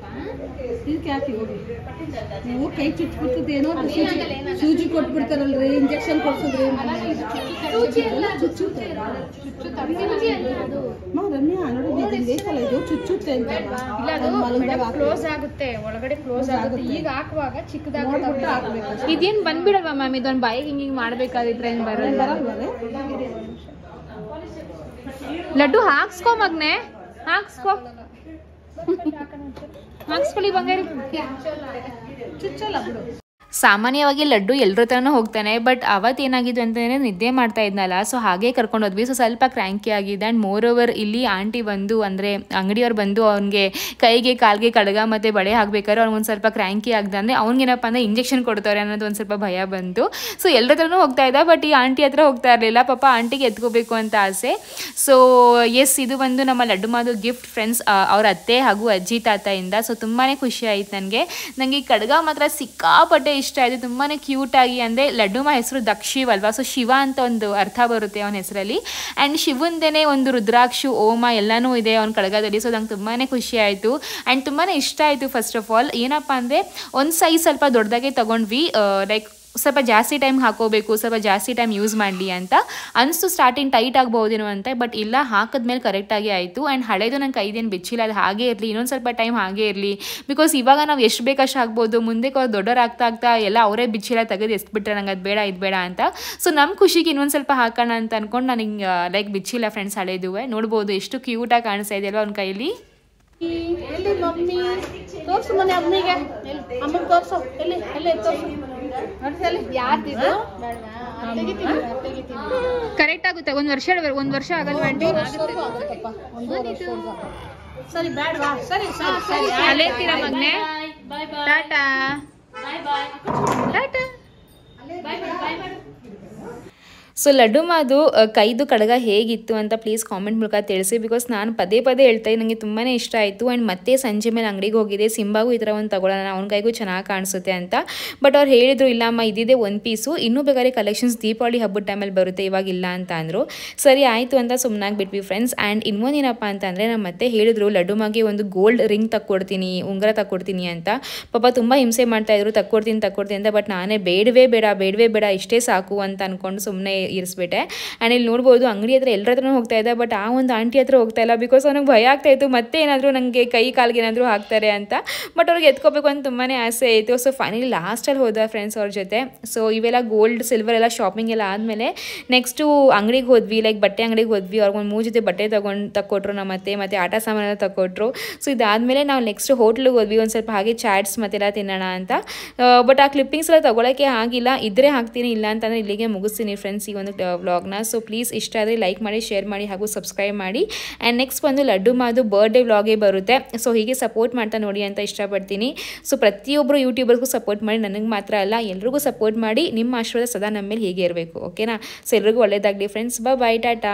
[SPEAKER 2] ಇದಕ್ಕೆ ಹಾಕಿ ಹೋಗಿ. ನೀವು ಕೈ ಚುಚ್ಚಿಬಿಡ್ತದೆ ಏನೋ ಸೂಜಿ ಕೊಟ್ಬಿಡ್ತಾರಲ್ರಿ, ಇಂಜೆಕ್ಷನ್ ಕೊಡ್ಸಿದ್ರಿ. ರಮ್ಯಾ ನೋಡಿ ಬೇಕಲ್ಲ ಇದು ಚುಚ್ಚುತ್ತೆ ಅಂತ.
[SPEAKER 1] ಇಲ್ಲ ಅದು ಕ್ಲೋಸ್ ಆಗುತ್ತೆ, ಒಳಗಡೆ ಕ್ಲೋಸ್ ಆಗುತ್ತೆ. ಈಗ ಹಾಕುವಾಗ ಚಿಕ್ಕದಾಗುತ್ತೆ. ಇದೇನು ಬಂದ್ಬಿಡಲ್ವಾ ಮ್ಯಾಮ್? ಇದೊಂದು ಬಾಯಿಗೆ ಹಿಂಗೆ ಮಾಡ್ಬೇಕಾದಿದ್ರೆ ಏನು ಬರಲ್ಲ. ಲಡ್ಡು ಹಾಕ್ಸ್ಕೊ ಮಗ್ನೆ, ಹಾಕ್ಸ್ಕೊಳ್ಳಿ ಬಂಗಾರಿ.
[SPEAKER 2] ಚುಚ್ಚಲ್ಲ ಬಿಡು.
[SPEAKER 1] ಸಾಮಾನ್ಯವಾಗಿ ಲಡ್ಡು ಎಲ್ಲರ ಹತ್ರನೂ ಹೋಗ್ತಾನೆ, ಬಟ್ ಅವತ್ತೇನಾಗಿದ್ದು ಅಂತಂದರೆ ನಿದ್ದೆ ಮಾಡ್ತಾ ಇದ್ನಲ್ಲ, ಸೊ ಹಾಗೆ ಕರ್ಕೊಂಡು ಹೋದ್ವಿ. ಸೊ ಸ್ವಲ್ಪ ಕ್ರ್ಯಾಂಕಿ ಆಗಿದೆ. ಆ್ಯಂಡ್ ಮೋರ್ ಓವರ್ ಇಲ್ಲಿ ಆಂಟಿ ಬಂದು ಅಂದರೆ ಅಂಗಡಿಯವ್ರು ಬಂದು ಅವ್ನಿಗೆ ಕೈಗೆ ಕಾಲಿಗೆ ಕಡಗ ಮತ್ತು ಬಳೆ ಹಾಕ್ಬೇಕಾದ್ರೆ ಅವ್ನಿಗೊಂದು ಸ್ವಲ್ಪ ಕ್ರ್ಯಾಂಕಿ ಆಗ್ದೆ. ಅಂದರೆ ಅವ್ನಿಗೇನಪ್ಪ ಅಂದರೆ ಇಂಜೆಕ್ಷನ್ ಕೊಡ್ತಾರೆ ಅನ್ನೋದು ಒಂದು ಸ್ವಲ್ಪ ಭಯ ಬಂತು. ಸೊ ಎಲ್ಲರ ಹತ್ರನೂ ಹೋಗ್ತಾ ಇದ್ದ, ಬಟ್ ಈ ಆಂಟಿ ಹತ್ರ ಹೋಗ್ತಾ ಇರಲಿಲ್ಲ. ಪಾಪ ಆಂಟಿಗೆ ಎತ್ಕೋಬೇಕು ಅಂತ ಆಸೆ. ಸೊ ಎಸ್, ಇದು ಬಂದು ನಮ್ಮ ಲಡ್ಡು ಮಾದು ಗಿಫ್ಟ್ ಫ್ರೆಂಡ್ಸ್, ಅವ್ರ ಅತ್ತೆ ಹಾಗೂ ಅಜ್ಜಿ ತಾತಯಿಂದ. ಸೊ ತುಂಬಾ ಖುಷಿ ಆಯಿತು ನನಗೆ ಈ ಕಡಗ ಮಾತ್ರ ಸಿಕ್ಕಾಪಟ್ಟೆ ಇಷ್ಟ ಆಯಿತು, ತುಂಬಾ ಕ್ಯೂಟಾಗಿ. ಅಂದರೆ ಲಡ್ಡುಮ ಹೆಸರು ದಕ್ಷಿವ್ ಅಲ್ವಾ, ಸೊ ಶಿವ ಅಂತ ಒಂದು ಅರ್ಥ ಬರುತ್ತೆ ಅವನ ಹೆಸರಲ್ಲಿ. ಆ್ಯಂಡ್ ಶಿವಂದೇನೆ ಒಂದು ರುದ್ರಾಕ್ಷು ಓಮ ಎಲ್ಲನೂ ಇದೆ ಅವನ ಕಡಗದಲ್ಲಿ. ಸೊ ನಂಗೆ ತುಂಬಾ ಖುಷಿ ಆಯಿತು ಆ್ಯಂಡ್ ತುಂಬಾ ಇಷ್ಟ ಆಯಿತು. ಫಸ್ಟ್ ಆಫ್ ಆಲ್ ಏನಪ್ಪ ಅಂದರೆ ಒಂದು ಸೈಜ್ ಸ್ವಲ್ಪ ದೊಡ್ಡದಾಗೆ ತೊಗೊಂಡ್ವಿ. ಲೈಕ್ ಸ್ವಲ್ಪ ಜಾಸ್ತಿ ಟೈಮ್ ಹಾಕೋಬೇಕು, ಸ್ವಲ್ಪ ಜಾಸ್ತಿ ಟೈಮ್ ಯೂಸ್ ಮಾಡಲಿ ಅಂತ ಅನಿಸ್ತು. ಸ್ಟಾರ್ಟಿಂಗ್ ಟೈಟ್ ಆಗ್ಬೋದೇನೋ ಅಂತ, ಬಟ್ ಇಲ್ಲ, ಹಾಕಿದ್ಮೇಲೆ ಕರೆಕ್ಟಾಗಿ ಆಯಿತು. ಆ್ಯಂಡ್ ಹಳೇದು ನಂಗೆ ಕೈದೇನು ಬಿಚ್ಚಿಲ್ಲ, ಅದು ಹಾಗೇ ಇರಲಿ, ಇನ್ನೊಂದು ಸ್ವಲ್ಪ ಟೈಮ್ ಹಾಗೇ ಇರಲಿ. ಬಿಕಾಸ್ ಇವಾಗ ನಾವು ಎಷ್ಟು ಬೇಕಷ್ಟು ಆಗ್ಬೋದು, ಮುಂದೆ ದೊಡ್ಡವರಾಗ್ತಾ ಎಲ್ಲ ಅವರೇ ಬಿಚ್ಚಿಲ್ಲ ತೆಗೆದು ಎಸ್ಬಿಟ್ರೆ ನಂಗೆ ಅದು ಬೇಡ ಇದು ಬೇಡ ಅಂತ. ಸೊ ನಮ್ಮ ಖುಷಿಗೆ ಇನ್ನೊಂದು ಸ್ವಲ್ಪ ಹಾಕೋಣ ಅಂತ ಅಂದ್ಕೊಂಡು ನನಗೆ ಲೈಕ್ ಬಿಚ್ಚಿಲ್ಲ ಫ್ರೆಂಡ್ಸ್. ಹಳೇದು ನೋಡ್ಬೋದು ಎಷ್ಟು ಕ್ಯೂಟಾಗಿ ಕಾಣಿಸ್ತಾ ಇದೆಯಲ್ವ ಅವ್ನ ಕೈಯಲ್ಲಿ.
[SPEAKER 2] ಎಲ್ಲಿ ಮಮ್ಮಿ ತೋರ್ಸು ಮನೆ ಅಮ್ಮಿಗೆ, ಅಮ್ಮಗೆ ತೋರ್ಸು. ಎಲ್ಲಿ ತೋರ್ಸು.
[SPEAKER 1] ಕರೆಕ್ಟ್ ಆಗುತ್ತೆ. ಒಂದು ವರ್ಷ ಆಗಲ್ವ ಆಂಟಿ?
[SPEAKER 2] ಸರಿ ಬೇಡವಾ? ಸರಿ ಸರಿ ಸರಿ
[SPEAKER 1] ಅಲ್ಲೇತೀರ ಮಗ್ನೆ. ಟಾಟಾ ಟಾಟಾ. ಸೊ ಲಡ್ಡು ಮಾದು ಕೈದು ಕಡಗ ಹೇಗಿತ್ತು ಅಂತ ಪ್ಲೀಸ್ ಕಾಮೆಂಟ್ ಮೂಲಕ ತಿಳಿಸಿ. ಬಿಕಾಸ್ ನಾನು ಪದೇ ಹೇಳ್ತಾ ನನಗೆ ತುಂಬಾ ಇಷ್ಟ ಆಯಿತು. ಆ್ಯಂಡ್ ಮತ್ತೆ ಸಂಜೆ ಮೇಲೆ ಅಂಗಡಿಗೆ ಹೋಗಿದೆ, ಸಿಂಬಾಗೂ ಈ ಥರ ಒಂದು ತಗೊಳ್ಳೋಣ, ಅವ್ನ ಕೈಗೂ ಚೆನ್ನಾಗಿ ಕಾಣಿಸುತ್ತೆ ಅಂತ. ಬಟ್ ಅವ್ರು ಹೇಳಿದರು ಇಲ್ಲಮ್ಮ ಇದಿದೆ ಒಂದು ಪೀಸು, ಇನ್ನೂ ಬೇಕಾದ್ರೆ ಕಲೆಕ್ಷನ್ಸ್ ದೀಪಾವಳಿ ಹಬ್ಬದ ಟೈಮಲ್ಲಿ ಬರುತ್ತೆ, ಇವಾಗಿಲ್ಲ ಅಂತ ಅಂದರು. ಸರಿ ಆಯಿತು ಅಂತ ಸುಮ್ಮನಾಗಿ ಬಿಟ್ವಿ ಫ್ರೆಂಡ್ಸ್. ಆ್ಯಂಡ್ ಇನ್ನೊಂದೇನಪ್ಪ ಅಂತಂದರೆ ನಮ್ಮ ಮತ್ತೆ ಹೇಳಿದ್ರು ಲಡ್ಡುಮಾಗೆ ಒಂದು ಗೋಲ್ಡ್ ರಿಂಗ್ ತಕ್ಕೊಡ್ತೀನಿ, ಉಂಗುರ ತಕ್ಕೊಡ್ತೀನಿ ಅಂತ. ಪಾಪ ತುಂಬ ಹಿಂಸೆ ಮಾಡ್ತಾಯಿದ್ರು ತಕ್ಕೊಡ್ತೀನಿ ಅಂತ. ಬಟ್ ನಾನೇ ಬೇಡವೇ ಬೇಡ ಇಷ್ಟೇ ಸಾಕು ಅಂತ ಅಂದ್ಕೊಂಡು ಸುಮ್ಮನೆ ಇರಿಸ್ಬಿಟ್ಟೆ. ಆ್ಯಂಡ್ ಇಲ್ಲಿ ನೋಡ್ಬೋದು ಅಂಗಡಿ ಹತ್ರ ಎಲ್ಲರ ಹತ್ರನೂ ಹೋಗ್ತಾ ಇದ್ದ, ಬಟ್ ಆ ಒಂದು ಆಂಟಿ ಹತ್ರ ಹೋಗ್ತಾ ಇಲ್ಲ. ಬಿಕಾಸ್ ಅವ್ನಿಗೆ ಭಯ ಆಗ್ತಾಯಿತ್ತು ಮತ್ತೆ ಏನಾದರೂ ನನಗೆ ಕೈ ಕಾಲಿಗೆ ಏನಾದರೂ ಹಾಕ್ತಾರೆ ಅಂತ. ಬಟ್ ಅವ್ರಿಗೆ ಎತ್ಕೋಬೇಕು ಅಂತ ತುಂಬಾ ಆಸೆ ಆಯಿತು. ಸೊ ಫೈನಲಿ ಲಾಸ್ಟಲ್ಲಿ ಹೋದ ಫ್ರೆಂಡ್ಸ್ ಅವ್ರ ಜೊತೆ. ಸೊ ಇವೆಲ್ಲ ಗೋಲ್ಡ್ ಸಿಲ್ವರ್ ಎಲ್ಲ ಶಾಪಿಂಗ್ ಎಲ್ಲ ಆದಮೇಲೆ ನೆಕ್ಸ್ಟು ಅಂಗಡಿಗೆ ಹೋದ್ವಿ, ಲೈಕ್ ಬಟ್ಟೆ ಅಂಗಡಿಗೆ ಹೋದ್ವಿ. ಅವ್ರಿಗೊಂದು 3 ಜೊತೆ ಬಟ್ಟೆ ತಕ್ಕೊಟ್ರು ಮತ್ತು ಆಟ ಸಾಮಾನೆಲ್ಲ ತಕ್ಕೊಟ್ರು. ಸೊ ಇದಾದಮೇಲೆ ನಾವು ನೆಕ್ಸ್ಟ್ ಹೋಟ್ಲಿಗೆ ಹೋದ್ವಿ, ಒಂದು ಸ್ವಲ್ಪ ಹಾಗೆ ಚಾಟ್ಸ್ ಮತ್ತೆಲ್ಲ ತಿನ್ನೋಣ ಅಂತ. ಬಟ್ ಆ ಕ್ಲಿಪ್ಪಿಂಗ್ಸ್ ಎಲ್ಲ ತೊಗೊಳಕ್ಕೆ ಆಗಿಲ್ಲ, ಇದ್ದರೆ ಹಾಕ್ತೀನಿ, ಇಲ್ಲ ಅಂತಂದರೆ ಇಲ್ಲಿಗೆ ಮುಗಿಸ್ತೀನಿ ಫ್ರೆಂಡ್ಸ್ ಈ ಒಂದು ವ್ಲಾಗ್ನ. ಸೊ ಪ್ಲೀಸ್ ಇಷ್ಟ ಆದರೆ ಲೈಕ್ ಮಾಡಿ, ಶೇರ್ ಮಾಡಿ ಹಾಗೂ ಸಬ್ಸ್ಕ್ರೈಬ್ ಮಾಡಿ. ಆ್ಯಂಡ್ ನೆಕ್ಸ್ಟ್ ಬಂದು ಲಡ್ಡು ಮಾದು ಬರ್ಡೇ ವ್ಲಾಗೇ ಬರುತ್ತೆ. ಸೊ ಹೀಗೆ ಸಪೋರ್ಟ್ ಮಾಡ್ತಾ ನೋಡಿ ಅಂತ ಇಷ್ಟಪಡ್ತೀನಿ. ಸೊ ಪ್ರತಿಯೊಬ್ಬರು ಯೂಟ್ಯೂಬರ್ಗೂ ಸಪೋರ್ಟ್ ಮಾಡಿ, ನನಗೆ ಮಾತ್ರ ಅಲ್ಲ ಎಲ್ರಿಗೂ ಸಪೋರ್ಟ್ ಮಾಡಿ. ನಿಮ್ಮ ಆಶೀರ್ವಾದ ಸದಾ ನಮ್ಮ ಮೇಲೆ ಹೀಗೆ ಇರಬೇಕು, ಓಕೆನಾ? ಸೊ ಎಲ್ರಿಗೂ ಒಳ್ಳೆಯದಾಗಲಿ ಫ್ರೆಂಡ್ಸ್. ಬಾಯ್ ಟಾಟಾ.